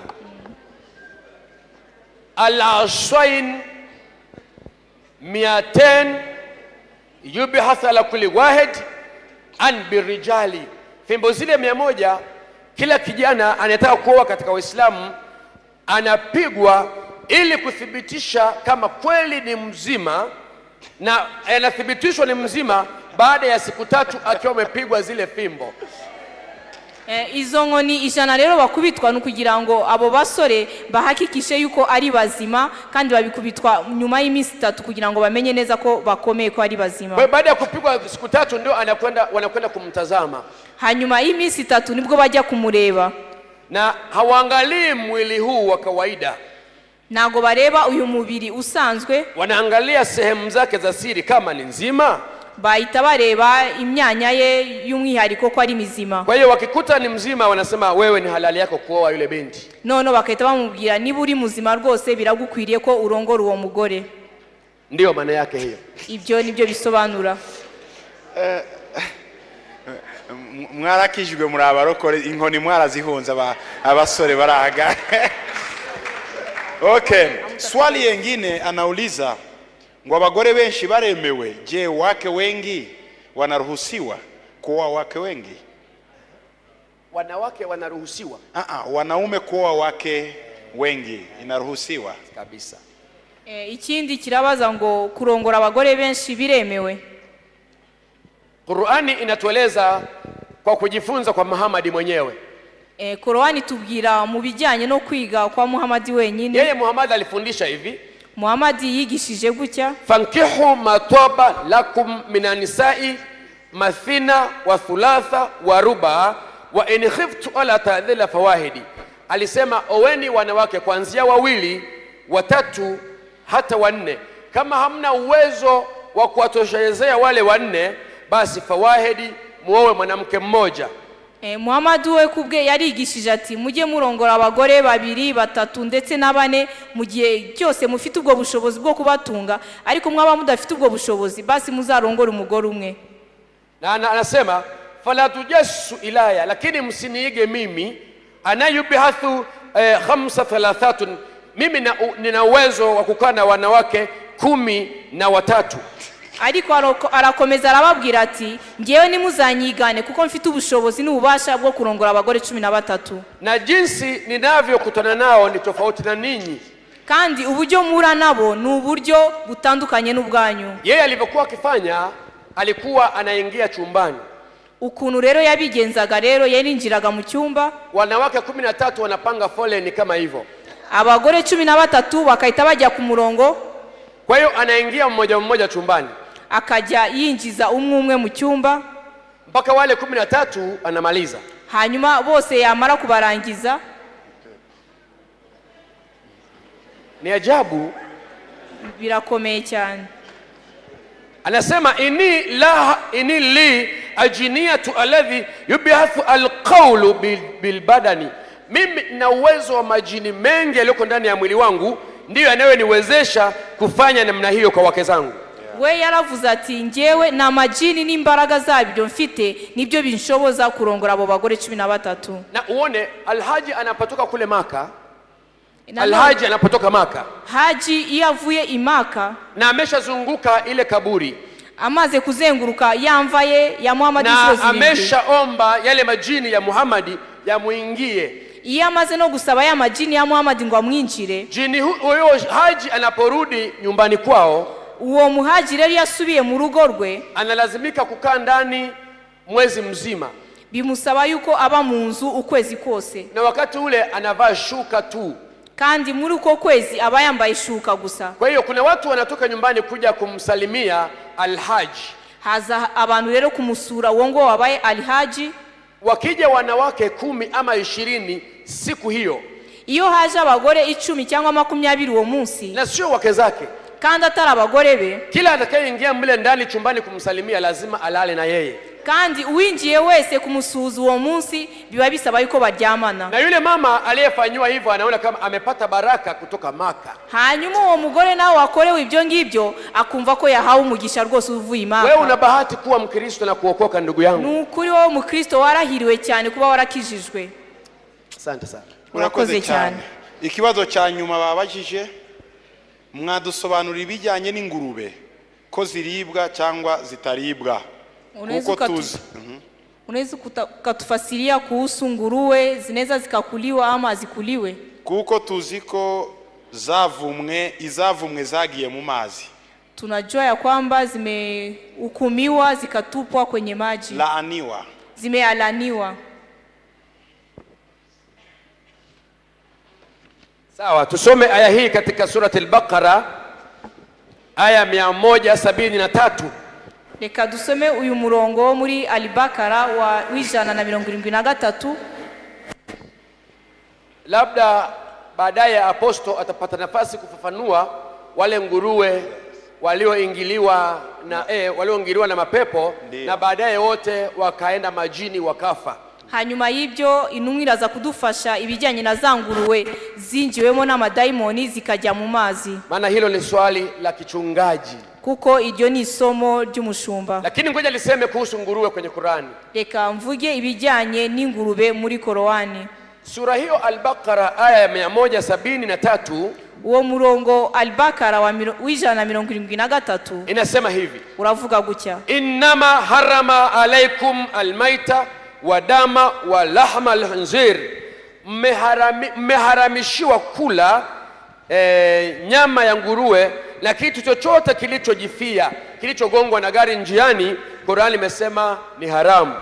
Al-aswain 200 yubihath ala kulli wahid an birijali. Fimbo zile 100 kila kijana anataka kuoa katika Uislamu anapigwa ili kuthibitisha kama kweli ni mzima, na anathibitishwa ni mzima baada ya siku 3 akiwa amepigwa zile fimbo. Izo nkoni 100 rero bakubitwa nukugira ngo abo basore bahakikishe yuko ari bazima, kandi babikubitwa nyuma y'iminsi 3 kugira ngo bamenye neza ko bakomeye ko ari bazima. Kwa baada ya kupigwa siku 3 ndio wanakwenda kumtazama. Hanyuma y'iminsi 3 nibwo bajya kumureba. Na hawaangalii mwili huu wa kawaida. Nago bareba uyu mubiri usanzwe. Wanaangalia sehemu zake za siri kama ni nzima. bahita bareba imyanya ye y'umwihariko ko ari mizima. Kwa hiyo wakikuta ni mzima wanasema wewe ni halali yako kuoa yule binti. None bakahita bamubwira niba uri muzima rwose biragukwiriye ko urongora uwo mugore. Ndio maana yake hiyo. Ibyo nibyo bisobanura. Mwarakijwe muri abarokore inkoni mwarazihunza abasore baraga. Okay, swali yengine anauliza ngo abagore benshi baremewe, je wake wengi wanaruhusiwa kuoa wake wengi? Wanawake wanaruhusiwa? Wanaume kuoa wake wengi inaruhusiwa kabisa. Ikindi kirabaza ngo kurongora abagore benshi biremewe. Qur'ani inatueleza kwa kujifunza kwa Muhammad mwenyewe. Qur'ani tubwira mu bijyanye no kwiga kwa Muhammad wenyine. Yeye Muhammad alifundisha hivi. Muhammad yigishije gutya: fankihu mataba lakum minan nisa'i mathina wa thulatha wa ruba wa in khiftu ala ta'dila fawahidi. Alisema oweni wanawake kuanzia wawili, watatu hata wanne. Kama hamna uwezo wa kuwatoshelezea wale wanne, basi fawahidi, muowe mwanamke mmoja. Muhammad we kubwe yarigishije ati mujye murongora abagore babiri, batatu ndetse n'abane mu gihe cyose mufite ubwo bushobozi bwo kubatunga, ariko mwaba mudafite ubwo bushobozi basi muzarongora umugore umwe. Na anasema fala tujassu ilaya, lakini msiniige mimi, anayubihathu 35, mimi nina uwezo wa kukaa na wanawake 13. Ariko arakomeza arababwira ati ngewe nimuzanyigane kuko mfite ubushobozi n'ububasha bwo kurongora abagore 13. Na jinsi ninavyokutana nao ni tofauti na ninyi. Kandi uburyo mura nabo ni uburyo butandukanye n'ubwanyu. Yeye alivyokuwa akifanya alikuwa anaingia chumbani. Ukuntu rero yabigenzaga rero yarinjiraga mu cyumba, wanawake 13 wanapanga foleni kama hivyo. Abagore 13 bakahita bajya ku murongo. Kwa hiyo anaingia mmoja mmoja chumbani. Akajya yinjiza umwe mu cyumba mpaka wale 13 anamaliza. Hanyuma bose yamara kubarangiza. Ni ajabu, birakomeye cyane. Anasema inni li ajiniyatu alladhi yubihathu alqawlu bilbadani. Mimi na uwezo wa majini mengi yaliyoko ndani ya mwili wangu, ndiyo yanayoniwezesha kufanya namna hiyo kwa wake zangu. We yaravuze ati ngewe na majini n'imbaraga zabyo mfite nibyo binshoboza kurongora abo bagore 13. Na uone Alhaji anapotoka kule Maka, Alhaji anapotoka Maka, Haji iyo avuye imaka na ameshazunguka ile kaburi, amaze kuzenguruka yamvaye ya Muhammad na ameshaomba yale majini ya Muhammad yamuingie. Iyo amaze no gusaba ya majini ya Muhammad ngo amwinjire, jini huyo Haji anaporudi nyumbani kwao, uwo muhajiri yari yasubiye mu rugo rwe, analazimika kukaa ndani mwezi mzima. Bimusaba yuko aba mu nzu ukwezi kose, na wakati ule anavaa shuka tu, kandi muri uko kwezi aba yambaye shuka gusa. Kwa hiyo kuna watu wanatoka nyumbani kuja kumsalimia Alhaji. Haza abantu rero kumusura uwo ngo wabaye Alhaji. Wakija wanawake 10 ama 20 siku hiyo, iyo haje abagore 10 cyangwa 20 uwo munsi, na sio wake zake, kandi atari abagore be, kila atakayeingia mle ndani chumbani kumsalimia lazima alale na yeye. Kandi uwinjiye wese kumusuhuza uwo munsi biba bisaba yuko baryamana. Na yule mama aliyefanywa hivyo anaona kama amepata baraka kutoka Maka. Hanyuma uwo mugore nawe wakorewe ibyo ngibyo akumva ko yahawe umugisha rwose uvuye Maka. Wewe una bahati kuwa Mkristo na kuokoka, ndugu yangu. Nukuri wowe Mkristo warahiriwe cyane kuba warakijijwe. Asante sana. Urakoze cyane. Ikibazo cya nyuma babajije, mwadusobanurira ibijyanye n'ingurube ko ziribwa cyangwa zitaribwa. Unaweza kutufasiria kuhusu nguruwe zinaweza zikakuliwa ama zikuliwe? Kuko tuzi ko izavumwe zagiye mu mazi. Tunajua ya kwamba zimehukumiwa zikatupwa kwenye maji. Laaniwa. Zimealaniwa. Sawa, tusome aya hii katika surati al-Baqara aya 173. Reka dusome uyu murongo muri Al-Baqara wa 173. Labda baadaye aposto atapata nafasi kufafanua wale nguruwe walioingiliwa na mapepo, Ndiyo. na baadaye wote wakaenda majini wakafa. hanyuma y'ibyo intumwa iraza kudufasha ibijyanye na za nguruwe zinjiwemo n'amadayimoni zikajya mu mazi, Maana hilo ni swali la kichungaji, kuko iryo ni isomo ry'umushumba. lakini ngoja liseme kuhusu nguruwe kwenye Qur'ani. Reka mvuge ibijyanye n'ingurube muri Korowani. Sura hiyo Al-Baqara aya ya 173 uwo murongo Al-Bakara w'ijana 173 inasema hivi: uravuga gutya: innama harama alaikum almaita wa dama wa lahma alkhinzir, mmeharamishiwa kula nyama ya nguruwe na kitu chochote kilichojifia, kilichogongwa na gari njiani. Qur'ani imesema ni haramu.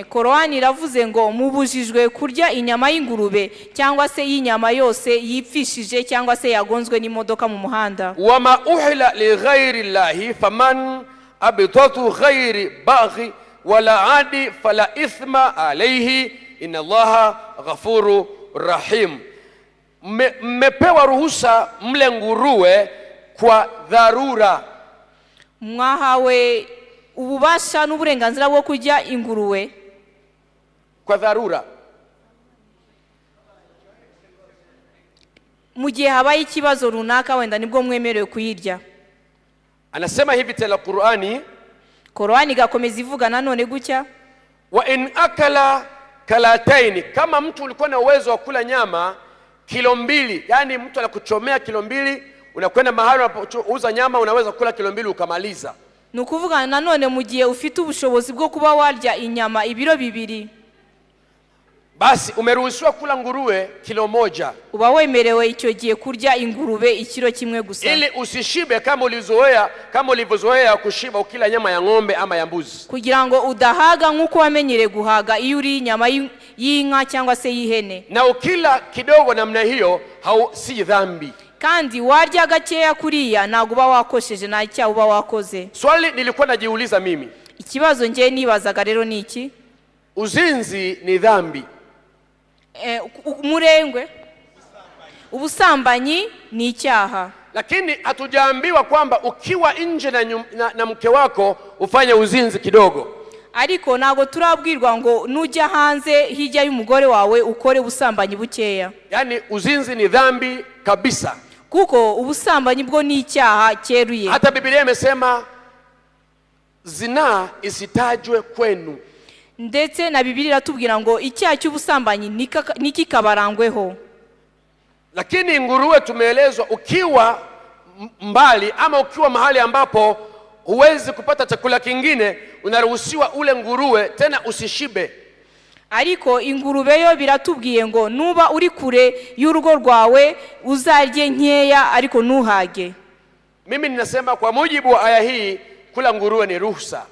Korowani iravuze ngo mubujijwe kurya inyama y'ingurube cyangwa se y'inyama yose yipfishije cyangwa se yagonzwe n'imodoka mu muhanda. wama uhila li ghairi llahi faman abtatu ghairi baghi wala adi fala ithma alayhi inna allaha ghafuru rahim. Mmepewa ruhusa mle nguruwe kwa dharura. Mwahawe ububasha n'uburenganzira bwo kurya ingurube kwa dharura, mu gihe habaye ikibazo runaka, wenda nibwo mwemerewe kuyirya. Anasema hivi tena Qur'ani, Korowani gakomeza ivuga nanone gutya: wa in akala kalataini, kama mtu ulikuwa na uwezo wa kula nyama kilo 2, yani mtu anakuchomea kilo 2, unakwenda mahali unapouza nyama unaweza kula kilo 2 ukamaliza. Nukuvuga nanone mu gihe ufite ubushobozi bwo kuba warya inyama ibiro 2, basi umeruhusiwa kula nguruwe kilo 1, uba wemerewe icyo gihe kurya ingurube ikiro kimwe gusa, ili usishibe kama ulivyozoea kushiba ukila nyama ya ng'ombe ama ya mbuzi, kugira ngo udahaga nk'uko wamenyere guhaga iyo uri inyama y'inka cyangwa se y'ihene. na ukila kidogo namna hiyo si dhambi. Kandi warya gakeya kuriya ntago uba wakosheje, nta cyaha uba wakoze. Swali nilikuwa najiuliza mimi, ikibazo nje nibazaga rero ni iki: uzinzi ni dhambi? Umurengwe, ubusambanyi ni icyaha, lakini hatujaambiwa kwamba ukiwa nje na mke wako ufanye uzinzi kidogo. ariko ntago turabwirwa ngo nujya hanze hirya y'umugore wawe ukore ubusambanyi bukeya. Yani uzinzi ni dhambi kabisa, kuko ubusambanyi bwo ni icyaha cyeruye. hata Biblia imesema zina isitajwe kwenu, ndetse na Biblia iratubwira ngo icyaha cy'ubusambanyi nikikabarangweho. Lakini nguruwe tumeelezwa ukiwa mbali ama ukiwa mahali ambapo huwezi kupata chakula kingine, unaruhusiwa ule nguruwe, tena usishibe. Ariko ingurube yo biratubwiye ngo nuba uri kure y'urugo rwawe uzarye nkeya ariko ntuhage. Mimi ninasema kwa mujibu wa aya hii kula nguruwe ni ruhusa.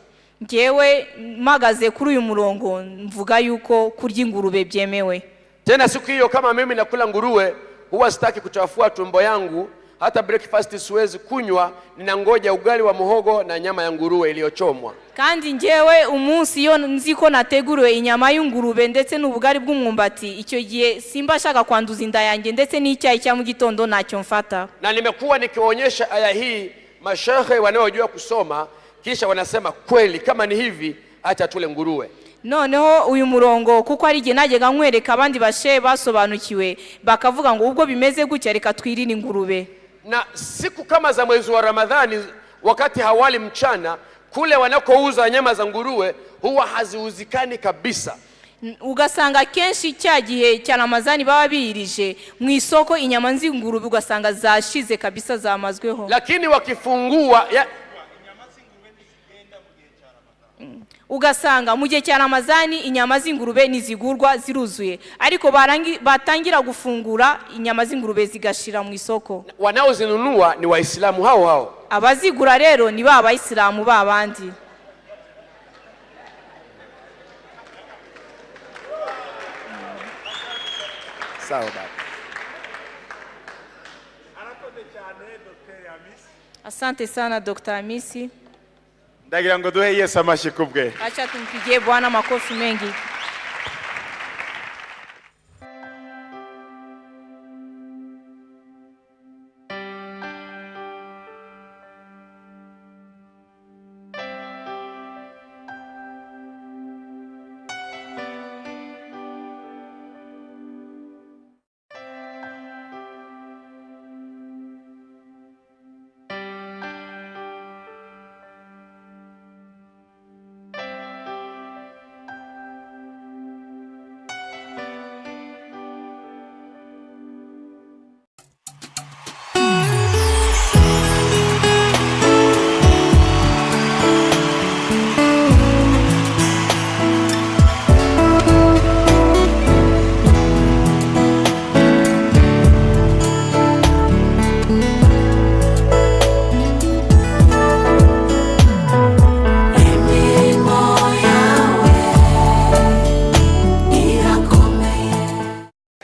Ngewe magaze kuri uyu murongo mvuga yuko kurya ingurube byemewe. Tena siku hiyo kama mimi nakula nguruwe huwa sitaki kuchafua tumbo yangu, hata breakfast siwezi kunywa, ninangoja ugali wa muhogo na nyama ya nguruwe iliyochomwa. Kandi ngewe umunsi yo nziko nateguriwe inyama y'ingurube ndetse n'ubugari bw'umwumbati, icyo gihe simba shaka kwanduza inda yanjye ndetse n'icyayi cya mu gitondo ntacyo mfata. Na nimekuwa nikionyesha aya hii mashehe wanaojua kusoma, kisha wanasema kweli kama ni hivi acha tule nguruwe. Noneho uyu murongo kuko ari gihe najyaga nkwereka abandi bashe basobanukiwe bakavuga ngo ubwo bimeze gutya reka twirinde ingurube. Na siku kama za mwezi wa Ramadhani wakati hawali mchana, kule wanakouza nyama za nguruwe huwa haziuzikani kabisa. Ugasanga kenshi cya gihe cya Ramadhani baba birije mu isoko inyama z'ingurube ugasanga zashize kabisa zamazweho. Lakini wakifungua ugasanga mu gihe cya Ramadhani inyama z'ingurube nizigurwa ziruzuye, ariko batangira gufungura inyama z'ingurube zigashira mu isoko. Wanaozinunua ni Waislamu hao hao. Abazigura rero ni ba Bayisilamu babandi. Sawa baba. Asante sana Dr. Hamisi. Ndagira ngo duhe Yesu amashyi kubwe. Acha tumpigie Bwana makofi mengi.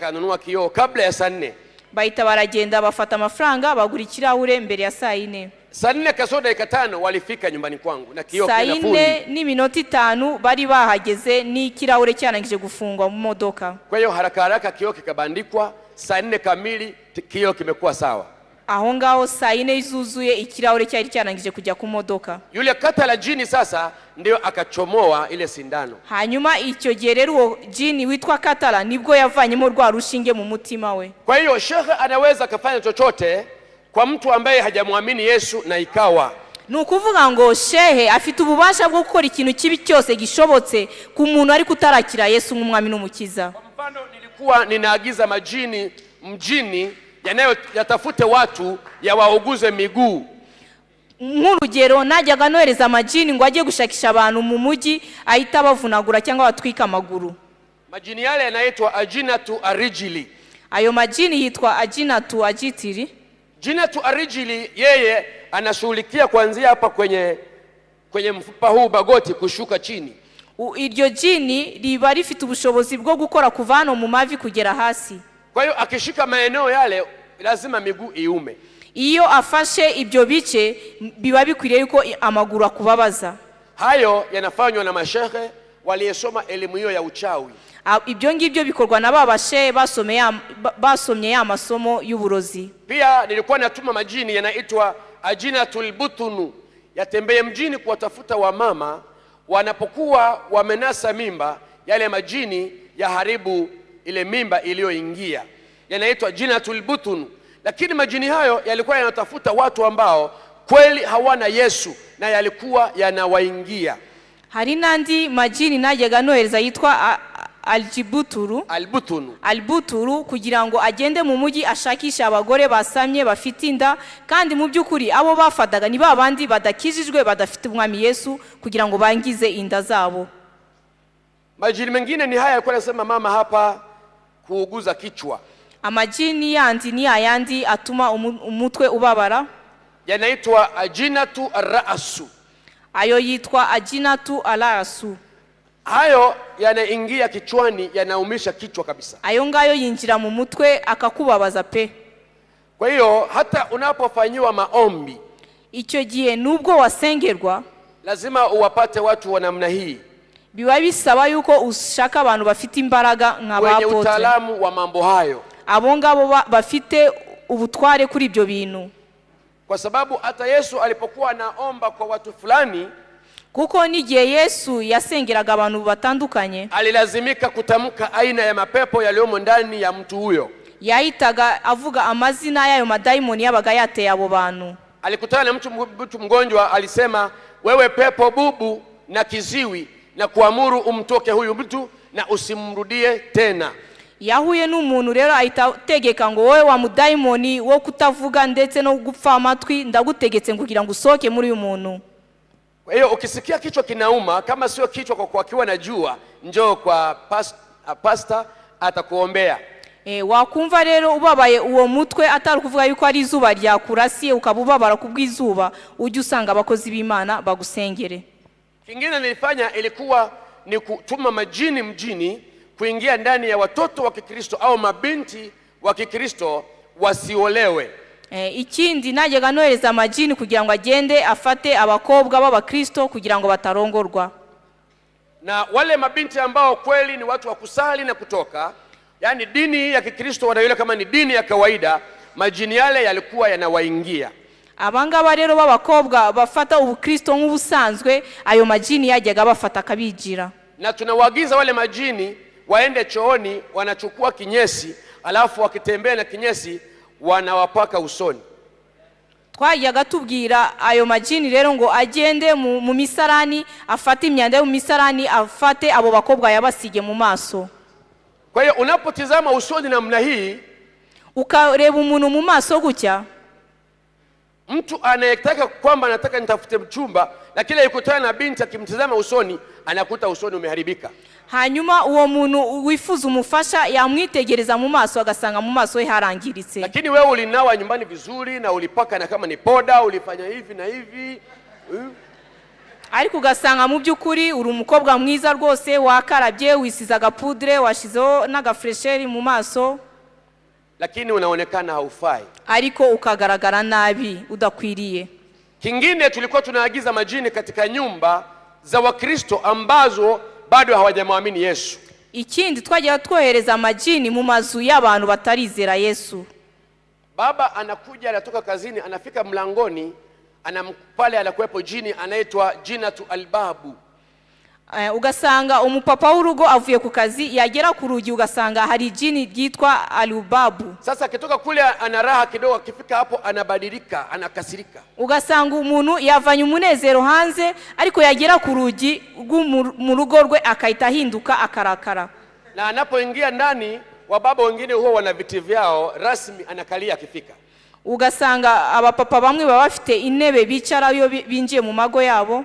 akanunua kioo kabla ya saa 4. bahita baragenda bafata amafaranga bagura ikirahure mbere ya saa 4. Saa 4 kasoro dakika 5 walifika nyumbani kwangu na kioo saa kina 4 fundi. n'iminota 5 bari bahageze n'ikirahure cyanangije gufungwa mu modoka. Kwa hiyo haraka haraka kioo kikabandikwa, saa 4 kamili kioo kimekuwa sawa. Aho ngaho saa 4 zuzuye ikirahure cyari cyanangije kujya ku modoka. Yule katala jini sasa ndio akachomoa ile sindano. Hanyuma icyo gihe rero uwo jini witwa Katala nibwo yavanyemo rwa rushinge mu mutima we. Kwa hiyo shekhe anaweza kufanya chochote kwa mtu ambaye hajamwamini Yesu na ikawa. Nukuvuga ngo shehe afite ububasha bwo gukora ikintu kibi cyose gishobotse ku muntu ari kutarakira Yesu nk'umwami n'umukiza. Kwa mfano nilikuwa ninaagiza majini mjini yatafute watu yawauguze miguu. Nk'urugero najyaga nohereza amajini ngo ajye gushakisha abantu mu mujyi ahita bavunagura cyangwa batwika amaguru. Majini yale yanaitwa ajinatu arijili. Ayo majini yitwa ajinatu ajitiri. Jinatu arijili yeye anashughulikia kuanzia hapa kwenye mfupa huu bagoti kushuka chini. Iryo jini riba rifite ubushobozi bwo gukora kuva hano mu mavi kugera hasi. Kwa hiyo akishika maeneo yale lazima miguu iume. Iyo afashe ibyo bice biba bikwiriye yuko amaguru akubabaza. Hayo yanafanywa na mashehe waliyesoma elimu hiyo ya uchawi. Ibyo ngibyo bikorwa na babashe basomye ya masomo y'uburozi. Pia nilikuwa natuma majini yanaitwa ajinatul butunu yatembee mjini kuwatafuta wamama wanapokuwa wamenasa mimba, yale majini yaharibu ile mimba iliyoingia. Yanaitwa jinatul butunu. Lakini majini hayo yalikuwa yanatafuta watu ambao kweli hawana Yesu na yalikuwa yanawaingia. Hari nandi majini najyaga nohereza yitwa albuturu kugira ngo agende mu mujyi ashakisha abagore basamye bafite inda, kandi mu by'ukuri abo bafadaga ni babandi badakijijwe badafite umwami Yesu kugira ngo bangize inda zabo. Majini mengine ni haya yalikuwa yanasema mama hapa kuuguza kichwa. Amajini yandi ni ayandi atuma umutwe ubabara, yanaitwa ajinatu ar-ra'su. Ayo yitwa ajinatu al-ra'su. Hayo yanaingia kichwani, yanaumisha kichwa kabisa. Ayo ngayo yinjira mu mutwe akakubabaza pe. Kwa hiyo hata unapofanyiwa maombi, icyo gihe nubwo wasengerwa, lazima uwapate watu wa namna hii. Biba bisaba yuko ushaka abantu bafite imbaraga nk'abapote, wenye utaalamu wa mambo hayo. Abo ngabo bafite ubutware kuri ibyo bintu. Kwa sababu hata Yesu alipokuwa anaomba kwa watu fulani, kuko n'igihe Yesu yasengeraga abantu batandukanye, alilazimika kutamka aina ya mapepo yaliyomo ndani ya mtu huyo. Yahitaga avuga amazina y'ayo madaimoni yabaga yateye abo bantu. Alikutana na mtu mgonjwa, alisema wewe pepo bubu na kiziwi, na kuamuru umtoke huyu mtu na usimrudie tena. Yahuye n'umuntu rero ahita tegeka ngo wowe wa mudaimoni wo kutavuga ndetse no gupfa amatwi, ndagutegetse kugira ngo usoke muri uyu muntu. Kwa hiyo ukisikia kichwa kinauma, kama sio kichwa kwa kuwa na jua, njoo kwa pastor atakuombea. Wakumva rero ubabaye uwo mutwe atari kuvuga yuko ari izuba ryakurasiye ukabubabara kubw'izuba, ujye usanga abakozi b'Imana bagusengere. Kingine nilifanya ilikuwa ni kutuma majini mjini kuingia ndani ya watoto wa Kikristo au mabinti wa Kikristo wasiolewe. Ikindi najyaga nohereza amajini kugira ngo agende afate abakobwa b'abakristo kugira ngo batarongorwa. Na wale mabinti ambao kweli ni watu wa kusali na kutoka, yani dini ya Kikristo wanaiona kama ni dini ya kawaida, majini yale yalikuwa yanawaingia. Abangaba rero b'abakobwa bafata ubukristo nk'ubusanzwe, ayo majini yajyaga bafata kabijira. Na tunawaagiza wale majini waende chooni, wanachukua kinyesi, alafu wakitembea na kinyesi wanawapaka usoni. Twajyaga tubwira ayo majini rero ngo agende mu misarani, afate imyanda yo mu misarani, afate abo bakobwa yabasige mu maso. Kwa hiyo unapotizama usoni namna hii, ukareba umuntu mu maso gutya, mtu anayetaka kwamba anataka nitafute mchumba, lakini yukutana na binti akimtizama usoni anakuta usoni umeharibika. Hanyuma uwo muntu wifuza umufasha yamwitegereza mu maso agasanga mu maso ye harangiritse. Lakini wewe ulinawa nyumbani vizuri na ulipaka na kama ni poda ulifanya hivi na hivi. ariko ugasanga mu by'ukuri uri umukobwa mwiza rwose, wakarabye, wisize agapudre, washizeho n'agafresheri mu maso, lakini unaonekana haufai. ariko ukagaragara nabi, udakwiriye. Kingine, tulikuwa tunaagiza majini katika nyumba za Wakristo ambazo bado hawajamwamini Yesu. Ikindi twagira twohereza amajini mu mazu y'abantu batarizera Yesu. Baba anakuja, anatoka kazini, anafika mlangoni, pale anakuwepo jini anaitwa Jinatu Albabu. Ugasanga umupapa w'urugo avuye ku kazi, yagera ku rugi ugasanga hari jini ryitwa Alubabu. Sasa akitoka kule ana raha kidogo, akifika hapo anabadilika, anakasirika. Ugasanga umuntu yavanye umunezero hanze, ariko yagera ku rugi mu rugo rwe akahita ahinduka akarakara. Na anapoingia ndani, wababa wengine huwa wana viti vyao rasmi, anakalia akifika. Ugasanga abapapa bamwe baba bafite intebe bicara iyo binjiye mu mago yabo.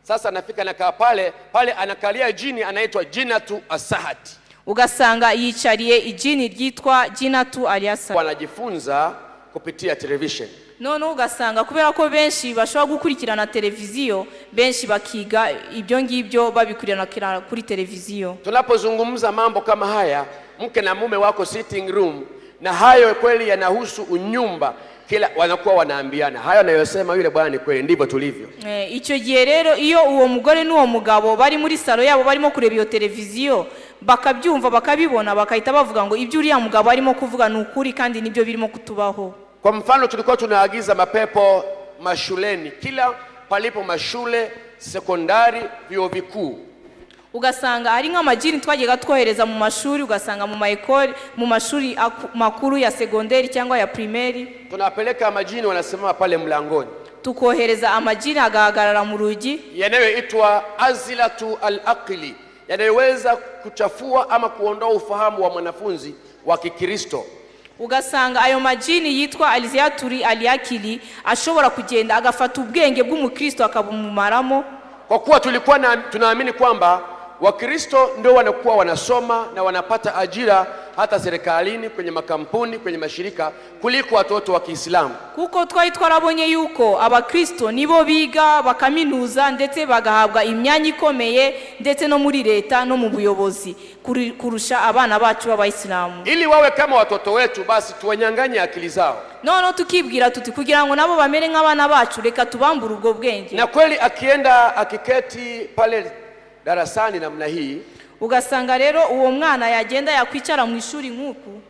Sasa anafika anakaa pale anakalia jini anaitwa Jinatu Asahati. Ugasanga yicariye ijini ryitwa Jinatu Aliasa. Wanajifunza kupitia television. None ugasanga kubera ko benshi bashobora gukurikirana televiziyo, benshi bakiga ibyo ngibyo babikurikirana kuri televiziyo. Tunapozungumza mambo kama haya, mke na mume wako sitting room, na hayo kweli yanahusu unyumba, kila wanakuwa wanaambiana hayo anayosema yule bwana ni kweli, ndivyo tulivyo. Icyo gihe rero iyo uwo mugore n'uwo mugabo bari muri salo yabo barimo kureba iyo televiziyo, bakabyumva bakabibona, bakahita bavuga ngo ibyo uriya mugabo arimo kuvuga ni ukuri kandi nibyo birimo kutubaho. Kwa mfano, tulikuwa tunaagiza mapepo mashuleni, kila palipo mashule sekondari, vyuo vikuu. Ugasanga hari nk'amajini twagiye twohereza mu mashuri, ugasanga mu maekole, mu mashuri makuru ya sekondari cyangwa ya primary, tunapeleka majini, wanasema pale mlangoni. Tukohereza amajini agahagarara mu rugi, yanayoitwa azilatu al-aqli, yanayoweza kuchafua ama kuondoa ufahamu wa mwanafunzi wa Kikristo. Ugasanga ayo majini yitwa aliziaturi aliakili ashobora kugenda agafata ubwenge bw'umukristo akabumumaramo. Kwa kuwa tulikuwa tunaamini kwamba Wakristo ndio wanakuwa wanasoma na wanapata ajira hata serikalini, kwenye makampuni, kwenye mashirika, kuliko watoto wa Kiislamu. Kuko twari twarabonye yuko abakristo nibo biga bakaminuza ndetse bagahabwa imyanya ikomeye ndetse no muri leta no mu buyobozi kurusha abana bacu b'Abayisilamu. Ili wawe kama watoto wetu, basi tuwanyanganye akili zao. Noneho tukibwira tuti kugira ngo nabo bamere nk'abana bacu, reka tubambura ubwo bwenge. Na kweli akienda akiketi pale darasani namna hii, ugasanga rero uwo mwana yagenda yakwicara mu ishuri nk'uku,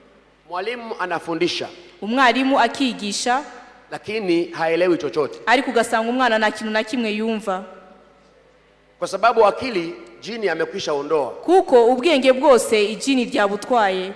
mwalimu anafundisha, umwarimu akigisha, lakini haelewi chochote, ariko ugasanga umwana nta kintu na kimwe yumva, kwa sababu akili jini amekwisha ondoa, kuko ubwenge bwose ijini ryabutwaye.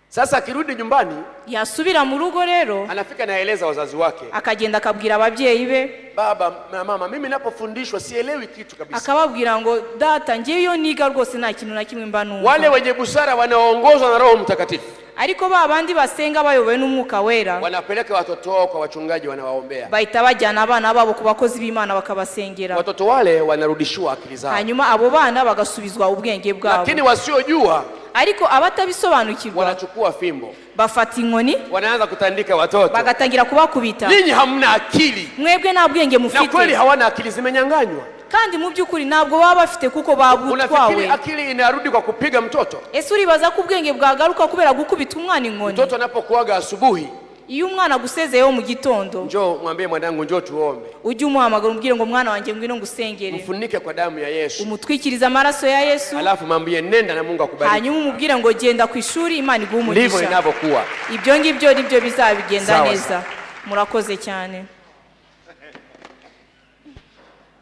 Sasa akirudi nyumbani, yasubira mu rugo rero, anafika naeleza wazazi wake, akagenda akabwira ababyeyi be, baba na mama, mimi napofundishwa sielewi kitu kabisa. Akababwira ngo data, ngiyo niga rwose nta kintu na kimwe mba numva. Wale wenye busara wanaongozwa na Roho Mtakatifu, ariko babandi basenga bayobowe n'Umwuka Wera, wanapeleka watoto wao kwa wachungaji, wanawaombea, bahita bajyana abana babo ku bakozi b'Imana bakabasengera. Watoto wale wanarudishwa akili zao, hanyuma abo bana bagasubizwa ubwenge bwabo. Lakini wasiojua, ariko abatabisobanukirwa, wanachukua fimbo, bafata inkoni, wanaanza kutandika watoto, bagatangira kubakubita. Ninyi hamna akili, mwebwe nta bwenge mufite. Na kweli hawana akili, zimenyanganywa. kandi mu by'ukuri ntabwo baba bafite kuko babutwawe. Unafikiri akili inarudi kwa kupiga mtoto? Ese uribaza ko ubwenge bwagaruka kubera gukubita umwana inkoni? Mtoto anapokuaga asubuhi, iyo umwana gusezeyeho mu gitondo, njoo mwambie mwanangu, njoo tuombe, ujye umuhamagara umbwire ngo mwana wanjye ngwino ngusengere, mfunike kwa damu ya Yesu, umutwikiriza amaraso ya Yesu, alafu mwambie nenda na Mungu akubariki, hanyuma umubwire ngo genda ku ishuri, Imana iguhe umugisha. Ndivyo inavyokuwa. Ibyo ngibyo nibyo bizabigenda neza. Murakoze cyane.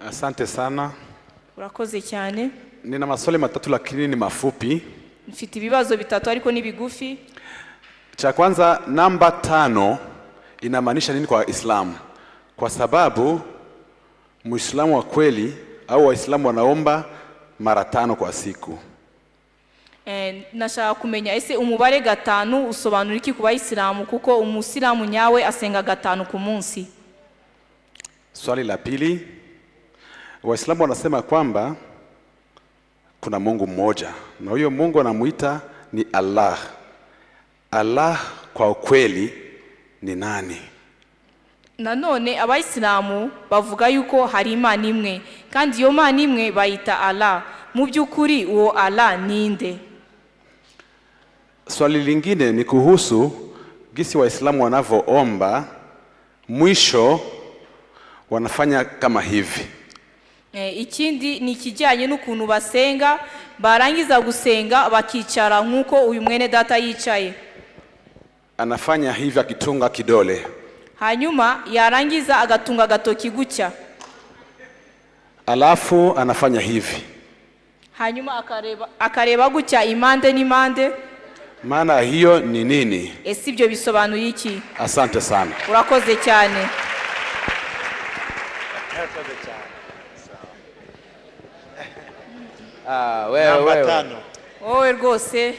Asante sana. Urakoze cyane. Nina maswali matatu lakini ni mafupi. Mfite ibibazo bitatu ariko ni bigufi. Cha kwanza, namba 5 inamaanisha nini kwa Islamu? Kwa sababu Muislamu wa kweli au Waislamu wanaomba mara 5 kwa siku. Nashaka kumenya ese umubare 5 usobanura iki ku Bayisilamu, kuko umusilamu nyawe asenga 5 ku munsi. Swali la pili, Waislamu wanasema kwamba kuna Mungu mmoja na huyo Mungu anamuita ni Allah. Allah kwa ukweli ni nani? nanone abayisilamu bavuga yuko hari imana imwe kandi iyo mana imwe bayita Allah. Mu by'ukuri uwo Allah ninde? Swali lingine ni kuhusu gisi Waislamu wanavyoomba, mwisho wanafanya kama hivi. Ikindi ni kijyanye n'ukuntu basenga, barangiza gusenga bakicara nk'uko uyu mwene data yicaye. Anafanya hivi akitunga kidole. Hanyuma yarangiza agatunga gatoki gutya. Alafu anafanya hivi. Hanyuma akareba gutya impande n'impande. Maana hiyo ni nini? Ese ibyo bisobanuye iki? Asante sana. Urakoze cyane. Wewe. Wowe rwose.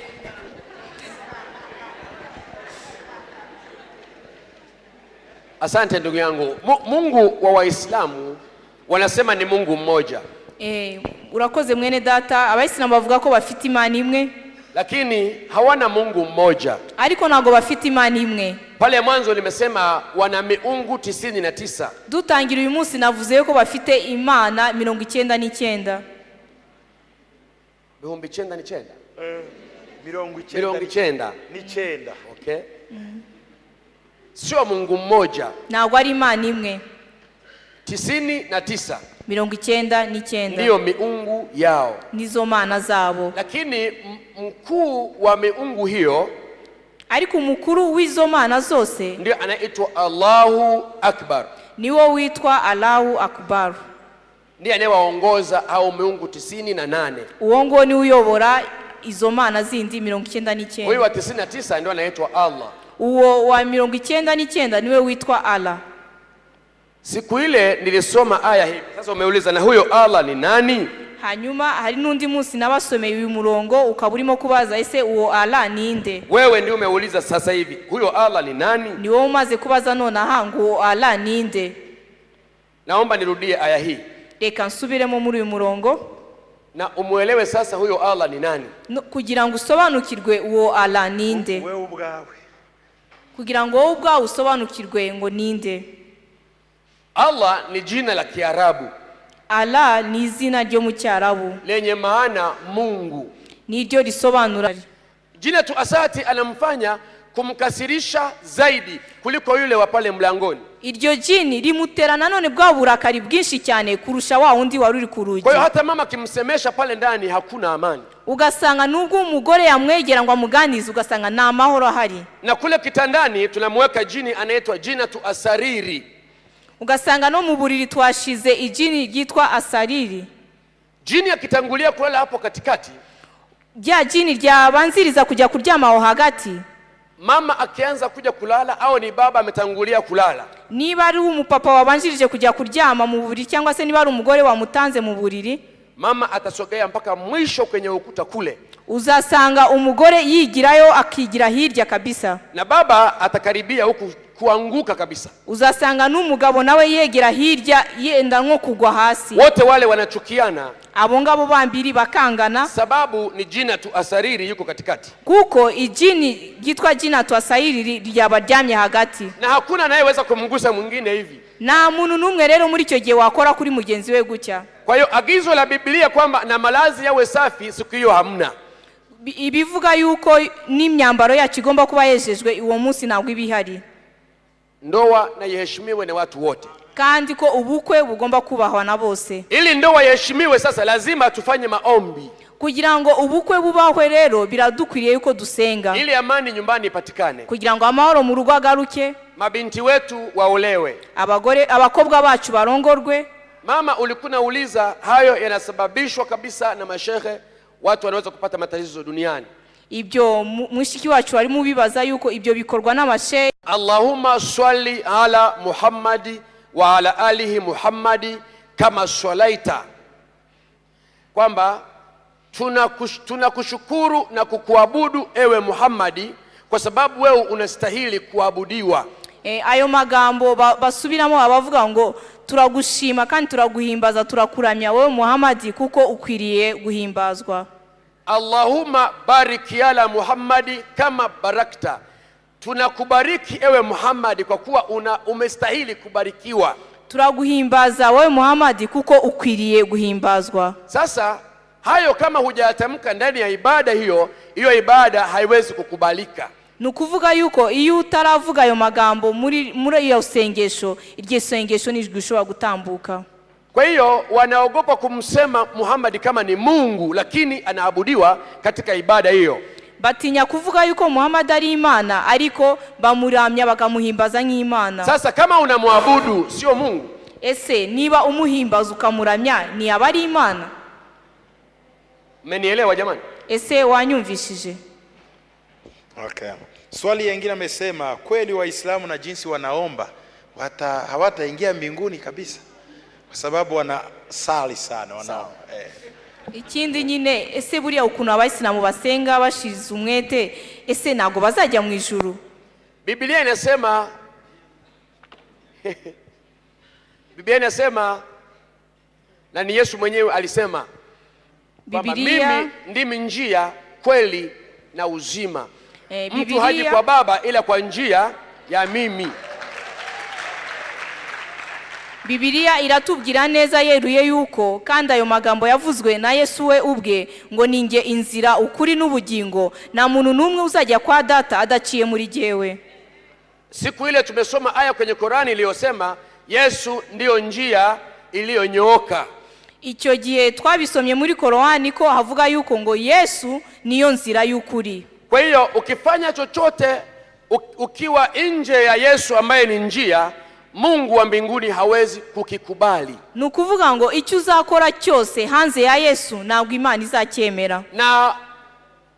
Asante ndugu yangu. Mungu wa Waislamu wanasema ni Mungu mmoja. Urakoze mwene data. Abayisilamu bavuga ko bafite imana imwe, lakini hawana Mungu mmoja. Ariko ntago bafite imana imwe. Pale mwanzo nimesema wana miungu 99. Dutangira uyu munsi navuze ko bafite imana 99. Mirongo icyenda. Okay. Sio Mungu mmoja. Ntago ari imana imwe. 99. 99 ndio miungu yao, nizo mana zabo. Lakini mkuu wa miungu hiyo, ariko umukuru w'izo mana zose, ndio anaitwa Allahu Akbar. Niwo witwa Allahu Akbar. Ndiye anayewaongoza hao miungu 98. Uwo ngo ni uyobora izo mana zindi 99. Huyo wa 99 ndio anaitwa Allah. Uwo wa 99 niwe witwa Allah. Siku ile nilisoma aya hii. Sasa umeuliza na huyo Allah ni nani? Hanyuma hari nundi munsi nabasomeye uyu murongo ukaburimo kubaza ese uwo Allah ninde? Wewe ndio umeuliza sasa hivi. Huyo Allah ni nani? Ni wowe umaze kubaza none hangu Allah ninde? Naomba nirudie aya hii. Reka nsubiremo muri uyu murongo. Na umuelewe sasa huyo Allah ni nani? Kugira ngo usobanukirwe uwo Allah ninde. Wewe ubwawe. Kugira ngo wowe ubwawe usobanukirwe ngo ninde. Allah ni jina la Kiarabu. Allah ni izina ryo mu Cyarabu lenye maana Mungu. Niryo risobanura. Jina tu asati anamfanya kumkasirisha zaidi kuliko yule wa pale mlangoni. Iryo jini rimutera nanone bwa burakari bwinshi cyane kurusha wa undi waruri ku rugi. Kwa hiyo hata mama kimsemesha pale ndani hakuna amani. Ugasanga nubwo umugore yamwegera ngo amuganize ugasanga nta mahoro ahari. Na kule kitandani tunamweka jini anaitwa jina tu asariri. Ugasanga no mu buriri twashize ijini ryitwa asariri. Jini akitangulia kulala hapo katikati, rya jini ryabanziriza kujya kuryama aho hagati. Mama akianza kuja kulala au ni baba ametangulia kulala, niba ari umupapa wabanjirije kujya kuryama mu buriri cyangwa se niba ari umugore wamutanze mu buriri, mama atasogea mpaka mwisho kwenye ukuta kule. Uzasanga umugore yigirayo akigira hirya kabisa. Na baba atakaribia huku kuanguka kabisa. Uzasanga n'umugabo nawe yegera hirya yenda nko kugwa hasi. Wote wale wanachukiana. Abo ngabo bambiri bakangana. Sababu ni jina tu asariri yuko katikati. Kuko ijini gitwa jina tu asariri ryabaryamye hagati. Na hakuna anayeweza kumgusa mwingine hivi. Na muntu numwe rero muri cyo gihe wakora kuri mugenzi we gutya. Kwa hiyo agizo la Biblia kwamba na malazi yawe safi siku hiyo hamna. Ibivuga yuko n'imyambaro yacu igomba kuba yejejwe uwo munsi ntabwo ibihari. Ndoa na yeheshimiwe na watu wote. Kandi ko ubukwe bugomba kubahwa na bose. Ili ndoa yeheshimiwe sasa lazima tufanye maombi. Kugira ngo ubukwe bubahwe rero biradukwiriye yuko dusenga. Ili amani nyumbani ipatikane. Kugira ngo amahoro mu rugo agaruke. Mabinti wetu waolewe. Abakobwa bacu barongorwe. Mama ulikuwa uliza hayo yanasababishwa kabisa na mashehe, watu wanaweza kupata matatizo duniani. Ibyo mwishiki wacu ari mu bibaza yuko ibyo bikorwa n'amashehe. Allahumma salli ala Muhammadi wa ala alihi Muhammadi kama swalaita. Kwamba tunakushukuru na kukuabudu ewe Muhammadi kwa sababu wewe unastahili kuabudiwa. Ayo magambo basubiramo abavuga ngo turagushima kandi turaguhimbaza turakuramya wewe Muhammadi kuko ukwiriye guhimbazwa. Allahumma barik ala Muhammadi kama barakta tunakubariki ewe Muhammad kwa kuwa umestahili kubarikiwa. Turaguhimbaza wewe Muhammad kuko ukwiriye guhimbazwa. Sasa hayo kama hujayatamka ndani ya ibada hiyo ibada haiwezi kukubalika. Nukuvuga yuko iyo utaravuga ayo magambo muri iyo sengesho, iryo sengesho nijgushobora gutambuka. Kwa hiyo wanaogopa kumsema Muhammad kama ni Mungu, lakini anaabudiwa katika ibada hiyo. Batinya kuvuga yuko Muhammad ari Imana, ariko bamuramya bakamuhimbaza nk'Imana. Sasa kama unamwabudu sio Mungu, ese niba umuhimbaza ukamuramya ni abari Imana? Mmenielewa jamani? Ese wanyumvishije? Okay. Swali lingine amesema kweli Waislamu na jinsi wanaomba hawataingia mbinguni kabisa kwa sababu wanasali sana wanaomba. Ikindi nyine ese buriya ukuntu abayisilamu basenga bashize umwete, ese nago bazajya mu ijuru? Biblia inasema Biblia inasema, na ni Yesu mwenyewe alisema, mimi ndimi njia, kweli na uzima. Mtu haji kwa Baba ila kwa njia ya mimi. Biblia iratubwira neza yeruye yuko kandi ayo magambo yavuzwe na Yesu we ubwe ngo ninge inzira ukuri n'ubugingo, na muntu numwe uzajya kwa Data adaciye muri jewe. Siku ile tumesoma aya kwenye Korani iliyosema Yesu ndiyo njia iliyonyooka. Icyo gihe twabisomye muri Korani ko havuga yuko ngo Yesu niyo nzira y'ukuri. Kwa hiyo ukifanya chochote ukiwa nje ya Yesu ambaye ni njia, Mungu wa mbinguni hawezi kukikubali. Nukuvuga ngo icyo uzakora cyose hanze ya Yesu ntabwo Imana izacyemera. Na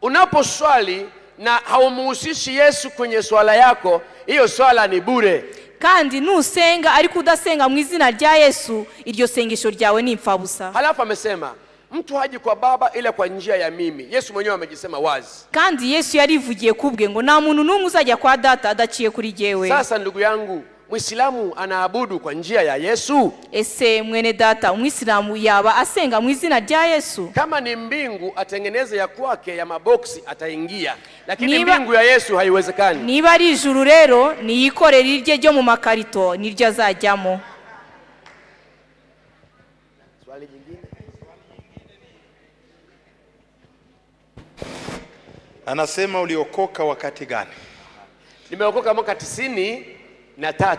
unaposwali na haumuhusishi Yesu kwenye swala yako, hiyo swala ni bure. Kandi nusenga ariko udasenga mu izina rya Yesu, iryo sengesho ryawe ni impfabusa. Halafu amesema mtu haji kwa Baba ila kwa njia ya mimi. Yesu mwenyewe amejisema wazi. Kandi Yesu yarivugiye kubwe ngo nta muntu numwe uzajya kwa Data adaciye kuri jewe. Sasa ndugu yangu, Muislamu anaabudu kwa njia ya Yesu? Ese mwene data, Umuislamu yaba asenga mu izina rya Yesu? Kama ni mbingu atengeneze ya kwake ya maboksi ataingia, lakini mbingu ya Yesu haiwezekani. Niba ari ijuru rero niyikorera irye ryo mu makarito niryo azajyamo. Swali jingine? Anasema uliokoka wakati gani? Nimeokoka mwaka 93.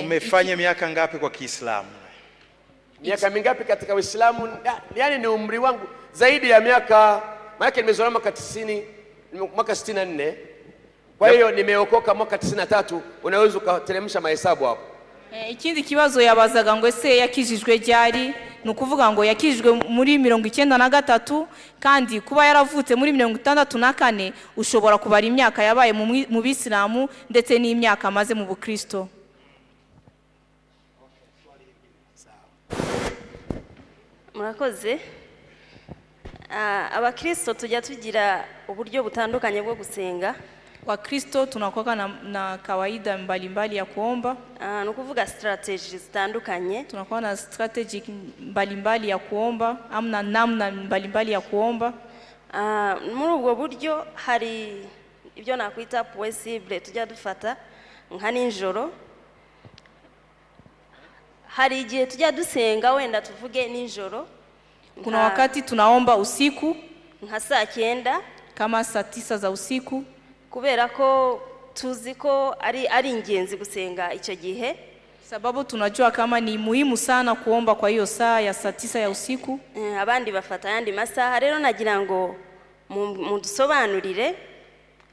Umefanya miaka ngapi kwa Kiislamu? Miaka mingapi katika Uislamu? Yaani ni umri wangu zaidi ya miaka, maana nimezaliwa mwaka 90, mwaka 64. Kwa hiyo nimeokoka mwaka 93, unaweza kuteremsha mahesabu hapo. Ikindi kibazo yabazaga ngo ese yakijijwe ryari? Nukuvuga ngo yakijijwe muri 93, kandi kuba yaravutse muri 64 ushobora kubara imyaka yabaye mu Bisilamu ndetse n'imyaka amaze mu Bukristo. Murakoze. Abakristo tujya tugira uburyo butandukanye bwo gusenga. Wakristo tunakuwa na kawaida mbalimbali ya kuomba. Nukuvuga strategies zitandukanye. Tunakuwa na strategy mbalimbali ya kuomba, amna namna mbalimbali ya kuomba. Muri ubwo buryo hari ibyo nakwita possible tujya dufata nka ninjoro. Hari igihe tujya dusenga wenda tuvuge ninjoro. Kuna wakati tunaomba usiku nka saa 9 kama saa 9 za usiku, kubera ko tuzi ko ari ingenzi gusenga icyo gihe, sababu tunajua kama ni muhimu sana kuomba kwa hiyo saa ya saa 9 ya usiku. Abandi bafata yandi masaha. Rero nagira ngo mudusobanurire,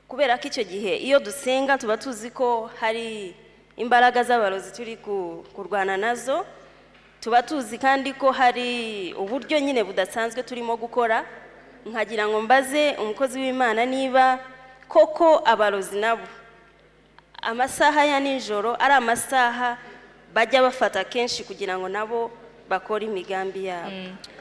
kubera ko icyo gihe iyo dusenga tuba tuzi ko hari imbaraga z'abarozi turi kurwana nazo, tuba tuzi kandi ko hari uburyo nyine budasanzwe turimo gukora. Nkagira ngo mbaze umukozi w'Imana niba koko abarozi nabo amasaha ya nijoro ari amasaha bajya bafata kenshi kugira ngo nabo bakore imigambi yabo.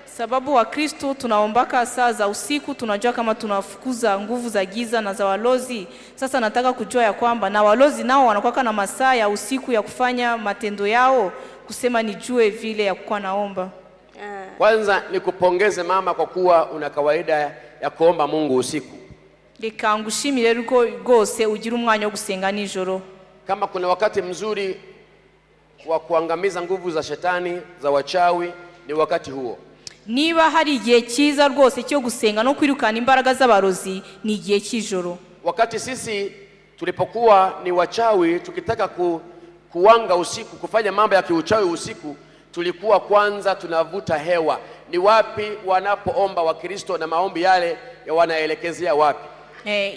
Sababu wa Kristo tunaombaka saa za usiku, tunajua kama tunafukuza nguvu za giza na za walozi. Sasa nataka kujua ya kwamba na walozi nao wanakuwa na masaa ya usiku ya kufanya matendo yao, kusema nijue vile ya kuwa naomba. Kwanza nikupongeze mama kwa kuwa una kawaida ya kuomba Mungu usiku. reka ngushimire rwose ugira umwanya wo gusenga nijoro. Kama kuna wakati mzuri wa kuangamiza nguvu za shetani za wachawi ni wakati huo. Niba hari igihe cyiza rwose cyo gusenga no kwirukana imbaraga z'abarozi ni igihe cy'ijoro. Wakati sisi tulipokuwa ni wachawi tukitaka kuwanga usiku, kufanya mambo ya kiuchawi usiku, tulikuwa kwanza tunavuta hewa. Ni wapi wanapoomba Wakristo na maombi yale wanaelekezea wapi?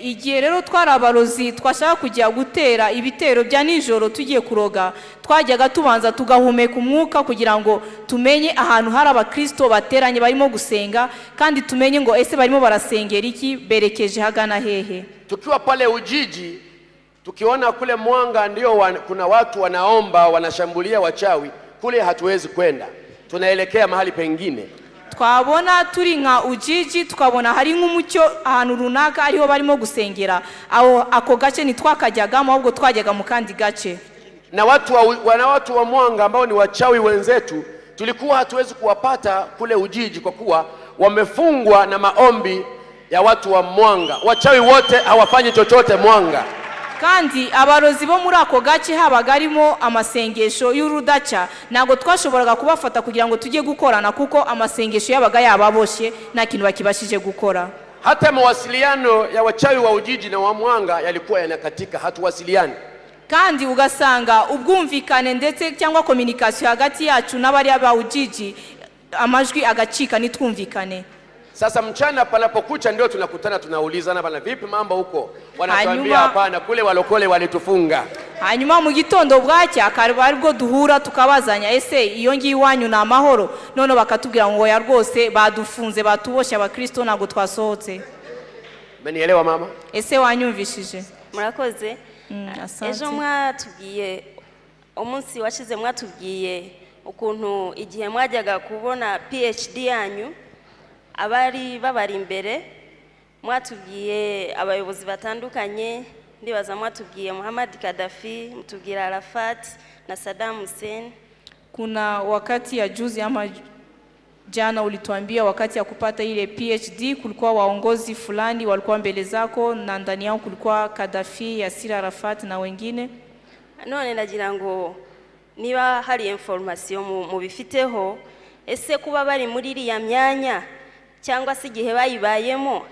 Igihe rero twari abarozi twashaka kujya gutera ibitero bya nijoro tugiye kuroga, twajyaga tubanza tugahumeka umwuka kugira ngo tumenye ahantu hari Abakristo bateranye barimo gusenga, kandi tumenye ngo ese barimo barasengera iki, berekeje hagana hehe. Tukiwa pale Ujiji tukiona kule Mwanga ndio kuna watu wanaomba wanashambulia wachawi, kule hatuwezi kwenda, tunaelekea mahali pengine. Twabona turi nka Ujiji tukabona hari nk'umucyo ahantu runaka ariho barimo gusengera, ako gace nitwakajyagamo ahubwo twajyaga mu kandi gace. Na watu wa Mwanga ambao ni wachawi wenzetu tulikuwa hatuwezi kuwapata kule Ujiji kwa kuwa wamefungwa na maombi ya watu wa Mwanga. Wachawi wote hawafanyi chochote Mwanga. Kandi abarozi bo muri ako gace habagarimo amasengesho y'urudaca, nago twashoboraga kubafata kugira ngo tujye gukorana kuko amasengesho yabaga yababoshe nta kintu bakibashije gukora. Hata mawasiliano ya wachawi wa Ujiji na wa Mwanga yalikuwa yanakatika, hatuwasiliani. Kandi ugasanga ubwumvikane ndetse cyangwa communication hagati yacu n'abari aba Ujiji amajwi agacika nitwumvikane. Sasa mchana panapokucha ndio tunakutana, tunaulizana bana, vipi mambo huko? Wanatuambia hapana, kule walokole walitufunga. Hanyuma mu gitondo bwacya akaba aribwo duhura tukabazanya, ese iyo ngiye iwanyu na amahoro? None bakatubwira ngo ya rwose badufunze, batubosha Abakristo ntago twasohotse. Umenielewa mama? Ese wanyumvishije? Murakoze. Asante. Ejo mwatubwiye, umunsi washize mwatubwiye ukuntu igihe mwajyaga kubona PhD yanyu abari babari imbere, mwatubwiye abayobozi batandukanye, ndibaza mwatubwiye Muhammad Gaddafi, mutubwira Arafat na Saddam Hussein. Kuna wakati ya juzi ama jana ulituambia wakati ya kupata ile PhD kulikuwa waongozi fulani walikuwa mbele zako na ndani yao kulikuwa Gaddafi, Yasir Arafat na wengine. None nagira ngo niba hari information mu bifiteho, ese kuba bari muri iriya myanya cyangwa se igihe bayibayemo,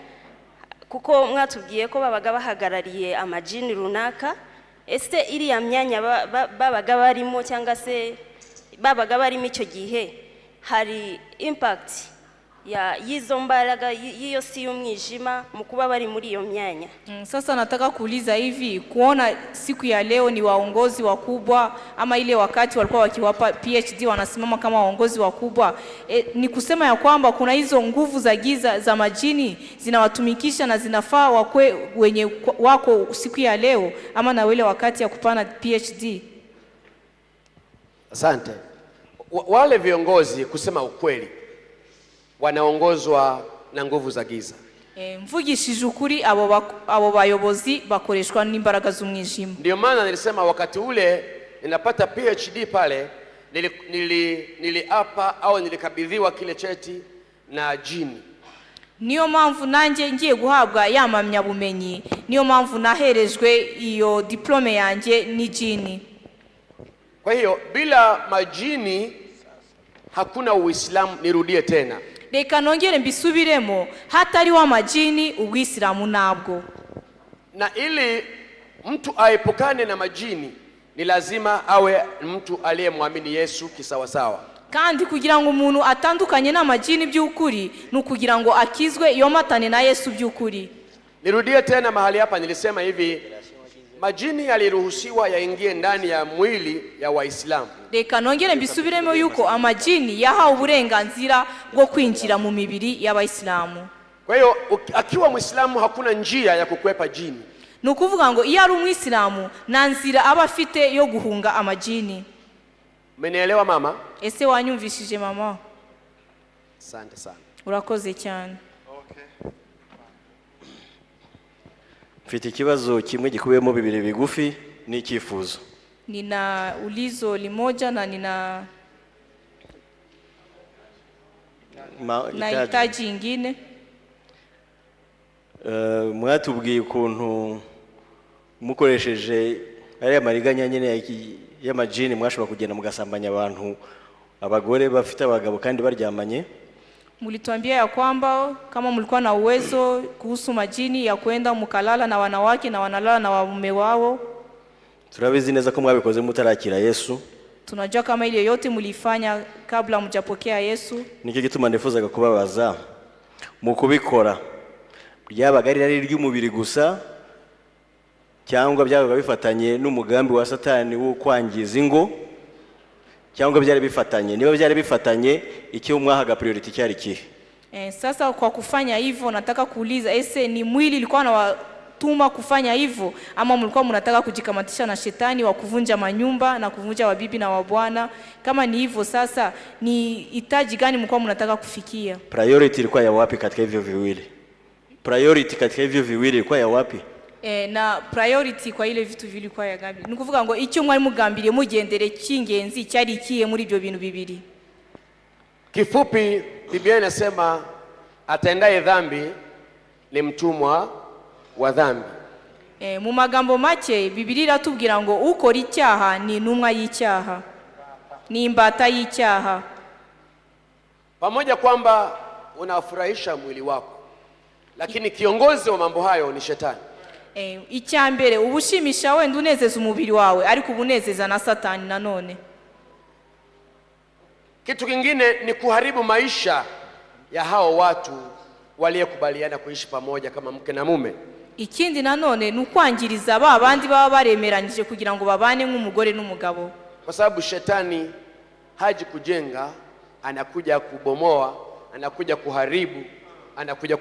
kuko mwatubwiye ko babaga bahagarariye amajini runaka, ese iriya myanya babaga barimo cyangwa se babaga barimo icyo gihe hari impact ya yizo mbaraga yiyo si y'umwijima mu kuba bari muri iyo myanya? Sasa nataka kuuliza hivi, kuona siku ya leo ni waongozi wakubwa ama ile wakati walikuwa wakiwapa PhD wanasimama kama waongozi wakubwa, ni kusema ya kwamba kuna hizo nguvu za giza za majini zinawatumikisha na zinafaa wakwe wenye wako siku ya leo ama na wale wakati ya kupana PhD? Asante. Wale viongozi kusema ukweli wanaongozwa na nguvu za giza. Mvugishije ukuri abo bayobozi bakoreshwa n'imbaraga z'umwijima. Ndio maana nilisema wakati ule ninapata PhD pale niliapa au nilikabidhiwa kile cheti na jini. Niyo mpamvu nanjye ngiye guhabwa yamamya bumenyi, niyo mpamvu naherejwe iyo diplome yanjye ni jini. Kwa hiyo bila majini hakuna Uislamu. Nirudie tena, reka nongere mbisubiremo, hatari wa majini Uislamu nabwo. Na ili mtu aepukane na majini ni lazima awe mtu aliyemwamini Yesu kisawasawa. Kandi kugira ngo umuntu atandukanye n'amajini by'ukuri nukugira ngo akizwe yomatane na Yesu by'ukuri. Nirudie tena mahali hapa nilisema hivi, majini yaliruhusiwa yaingie ndani ya mwili ya Waislamu. Reka nongere mbisubiremo yuko amajini yahawe uburenganzira bwo kwinjira mu mibiri y'Abayisilamu. Kwa hiyo akiwa Muislamu hakuna njia ya kukwepa jini. Nukuvuga ngo iyo ari umwisilamu nta nzira aba afite yo guhunga amajini. Umenielewa mama? Ese wanyumvishije mama? Asante sana. Urakoze cyane. Mfite ikibazo kimwe gikubiyemo bibiri bigufi n'icyifuzo. Nina ulizo limoja na nahitaji ingine. mwatubwiye ukuntu mukoresheje ariya mariganya nyine y'amajini mwashobora kugenda mugasambanya abantu, abagore bafite abagabo kandi baryamanye. Mulituambia ya kwamba kama mlikuwa na uwezo kuhusu majini ya kwenda mkalala na wanawake na wanalala na waume wao. Turabizi neza ko mwabikoze mutarakira Yesu. Tunajua kama ile yote mlifanya kabla mjapokea Yesu. Nicyo gituma ndifuzaga kubabaza mu kubikora byabaga ari ry'umubiri gusa cyangwa byabaga bifatanye n'umugambi wa Satani wo kwangiza ingo, cyangwa byari bifatanye? Niba byari bifatanye, icyo mwahaga priority cyari kihe? Sasa kwa kufanya hivyo nataka kuuliza, ese ni mwili ilikuwa inawatuma kufanya hivyo ama mlikuwa mnataka kujikamatisha na shetani wa kuvunja manyumba na kuvunja wabibi na wabwana? Kama ni hivyo, sasa ni hitaji gani mlikuwa mnataka kufikia? Priority ilikuwa ya wapi katika hivyo viwili? Priority katika hivyo viwili ilikuwa ya wapi? Na priority kwa ile vitu vilikuwa ya gabi. Nukuvuga ngo icyo mwari mugambiriye mugendere cy'ingenzi cyari ikiye muri ibyo bintu bibiri. Kifupi, Biblia inasema atendaye dhambi ni mtumwa wa dhambi. Mu magambo make Biblia iratubwira ngo ukora icyaha ni intumwa y'icyaha, ni imbata y'icyaha. Pamoja kwamba unafurahisha mwili wako, lakini kiongozi wa mambo hayo ni shetani. Icyambere ubushimisha wenda unezeza umubiri wawe, ariko ubunezeza na Satani nanone. Kitu kingine ni kuharibu maisha ya hao watu waliokubaliana kuishi pamoja kama mke na mume. Ikindi nanone nukwangiriza abandi baba baremeranije kugira ngo babane nk'umugore n'umugabo. Kwa sababu shetani haji kujenga, anakuja kubomoa, anakuja kuharibu, anakuja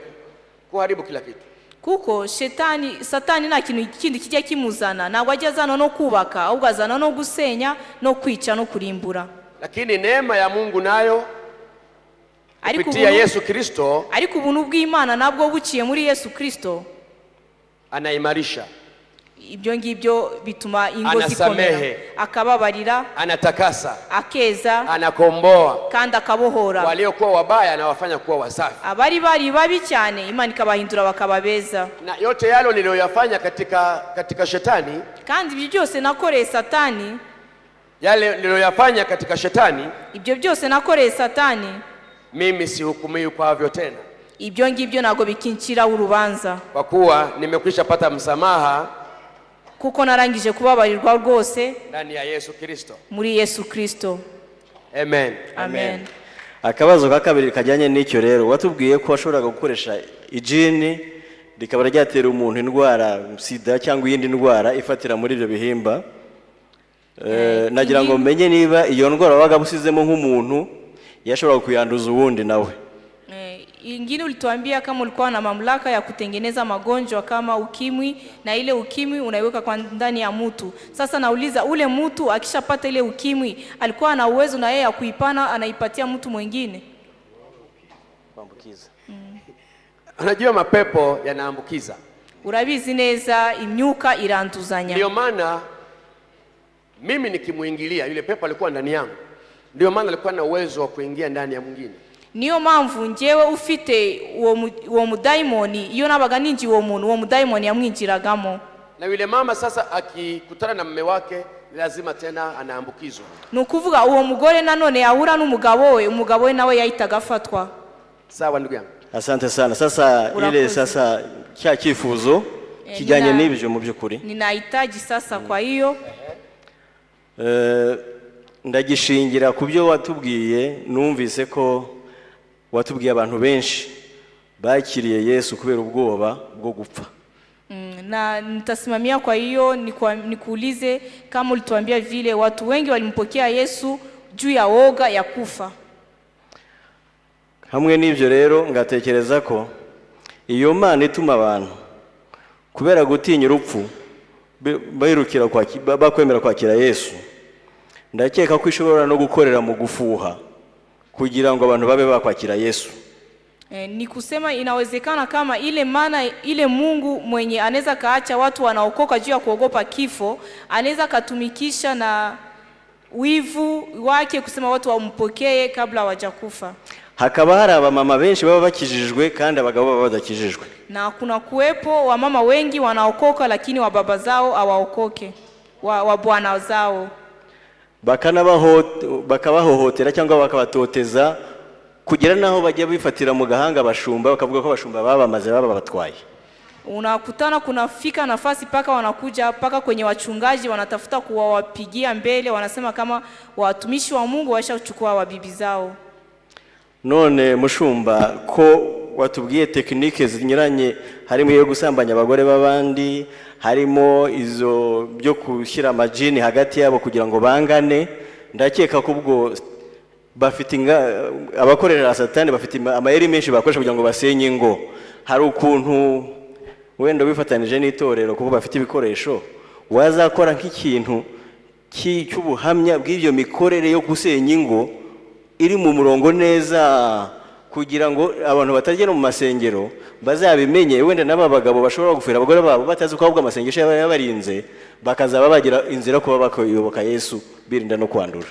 kuharibu kila kitu. Kuko Satani nta kintu kindi kijya kimuzana, ntabwo ajyazana no kubaka, ahubwo azana no gusenya no kwica no kurimbura. Lakini neema ya Mungu nayo kupitia Yesu Kristo, ariko ubuntu bw'Imana nabwo buciye muri Yesu Kristo anaimarisha. Ibyo ngibyo bituma ingo zikomera, akababarira, anatakasa, akeza, anakomboa, kandi akabohora waliokuwa wabaya na wafanya kuwa wasafi. Abari babi cyane Imana ikabahindura bakababeza. Na yote yalo niliyoyafanya katika shetani, kandi ibyo byose nakoreye Satani, yale niliyoyafanya katika shetani, ibyo byose nakoreye Satani, mimi sihukumiwi kwavyo tena. Ibyo ngibyo nago bikincira urubanza, kwa kuwa nimekwisha pata msamaha, kuko narangije kubabarirwa rwose ndani ya Yesu Kristo, muri Yesu Kristo. Amen. Amen. Akabazo ka kabiri kajyanye n'icyo rero, watubwiye ko washoboraga gukoresha ijini rikaba ryatera umuntu indwara sida cyangwa iyindi ndwara ifatira muri ibyo bihimba. Nagira ngo menye niba iyo ndwara wabaga busizemo nk'umuntu yashobora kuyanduza uwundi nawe. Ingine ulituambia kama ulikuwa na mamlaka ya kutengeneza magonjwa kama ukimwi, na ile ukimwi unaiweka kwa ndani ya mtu. Sasa nauliza, ule mtu akishapata ile ukimwi alikuwa na uwezo na yeye ya kuipana, anaipatia mtu mwingine? Kuambukiza. Unajua mapepo yanaambukiza. Urabizi neza imyuka iranduzanya. Ndio maana mimi nikimuingilia yule pepo alikuwa ndani yangu, ndio maana alikuwa na uwezo wa kuingia ndani ya mwingine. Niyo mpamvu njewe ufite uwo mudaimoni, iyo nabaga ninji uwo muntu, uwo mudaimoni yamwinjiragamo. Na yule mama sasa akikutana na mume wake lazima tena anaambukizwa. Nukuvuga uwo mugore nanone yahura n'umugabo we, umugabo we nawe yahitaga afatwa. Sawa ndugu yangu. Asante sana. Sasa ile sasa cya kifuzo kijyanye n'ibyo mu by'ukuri ninahitaji sasa, kwa hiyo ndagishingira ku byo watubwiye. Numvise ko watubwiye abantu benshi bakiriye Yesu kubera ubwoba bwo gupfa. Na nitasimamia kwa hiyo nikuulize kama ulituambia vile watu wengi walimpokea Yesu juu ya woga ya kufa. Hamwe n'ibyo rero ngatekereza ko iyo Mana ituma abantu kubera gutinya urupfu bahirukira bakwemera kwakira Yesu, ndakeka ko ishobora no gukorera mu gufuha kugira ngo abantu babe bakwakira Yesu. Ni kusema inawezekana kama ile maana ile Mungu mwenye anaweza kaacha watu wanaokoka juu ya kuogopa kifo, anaweza katumikisha na wivu wake kusema watu wampokee kabla hawajakufa. hakaba hari abamama benshi baba bakijijwe kandi abagabo baba badakijijwe. Na kuna kuwepo wamama wengi wanaokoka lakini wa baba zao hawaokoke, wa bwana zao. Bakabahohotera cyangwa bakabatoteza kugira naho bajya bifatira mu gahanga bashumba, bakavuga ko bashumba babamaze babatwaye. Unakutana kunafika nafasi paka wanakuja paka kwenye wachungaji wanatafuta kuwapigia mbele, wanasema kama watumishi wa Mungu washachukua wabibi zao. None mushumba ko watubwiye tekinike zinyuranye, harimo yo gusambanya abagore babandi, harimo izo byo kushyira amajini hagati yabo kugira ngo bangane, ndakeka ko ubwo bafite abakorera satani bafite amayeri menshi bakoresha kugira ngo basenye ingo. Hari ukuntu wenda bifatanije n'itorero kuko bafite ibikoresho, wazakora nk'ikintu cy'ubuhamya bw'ibyo mikorere yo gusenya ingo iri mu murongo neza, kugira ngo abantu batagera mu masengero bazabimenye, wenda n'aba bagabo bashobora gufira abagore babo batazi ko ahubwo amasengesho yabarinze, bakazaba bagira inzira kuba bakoyoboka Yesu birinda no kwandura.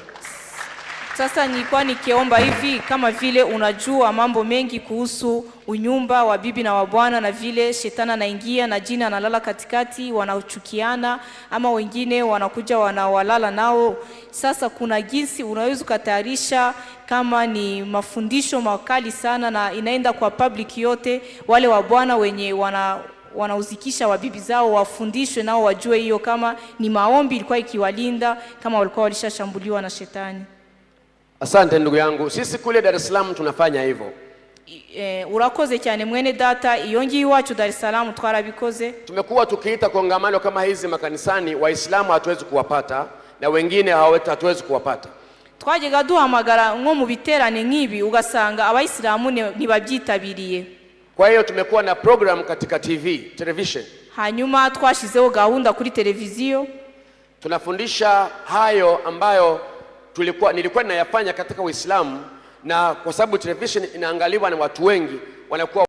Sasa nilikuwa nikiomba hivi, kama vile unajua mambo mengi kuhusu unyumba wa bibi na wa bwana, na vile shetani anaingia na jini analala katikati, wanachukiana ama wengine wanakuja wanawalala nao. Sasa kuna jinsi unaweza kutayarisha, kama ni mafundisho makali sana na inaenda kwa public yote, wale wa bwana wenye wanauzikisha wabibi zao wafundishwe nao wajue hiyo, kama ni maombi ilikuwa ikiwalinda kama walikuwa walishashambuliwa na shetani. Asante ndugu yangu, sisi kule Dar es Salaam tunafanya hivyo. Urakoze cyane mwene data, iyo ngiyi iwacu Dar es Salaam twarabikoze. Tumekuwa tukiita kongamano kama hizi makanisani, Waislamu hatuwezi kuwapata na wengine hatuwezi kuwapata. Twajyaga duhamagara nko mu biterane nk'ibi ugasanga abayisilamu ntibabyitabiriye. Kwa hiyo tumekuwa na program katika television. Hanyuma twashizeho gahunda kuri televiziyo, tunafundisha hayo ambayo nilikuwa ninayafanya katika Uislamu, na kwa sababu television inaangaliwa na watu wengi wanakuwa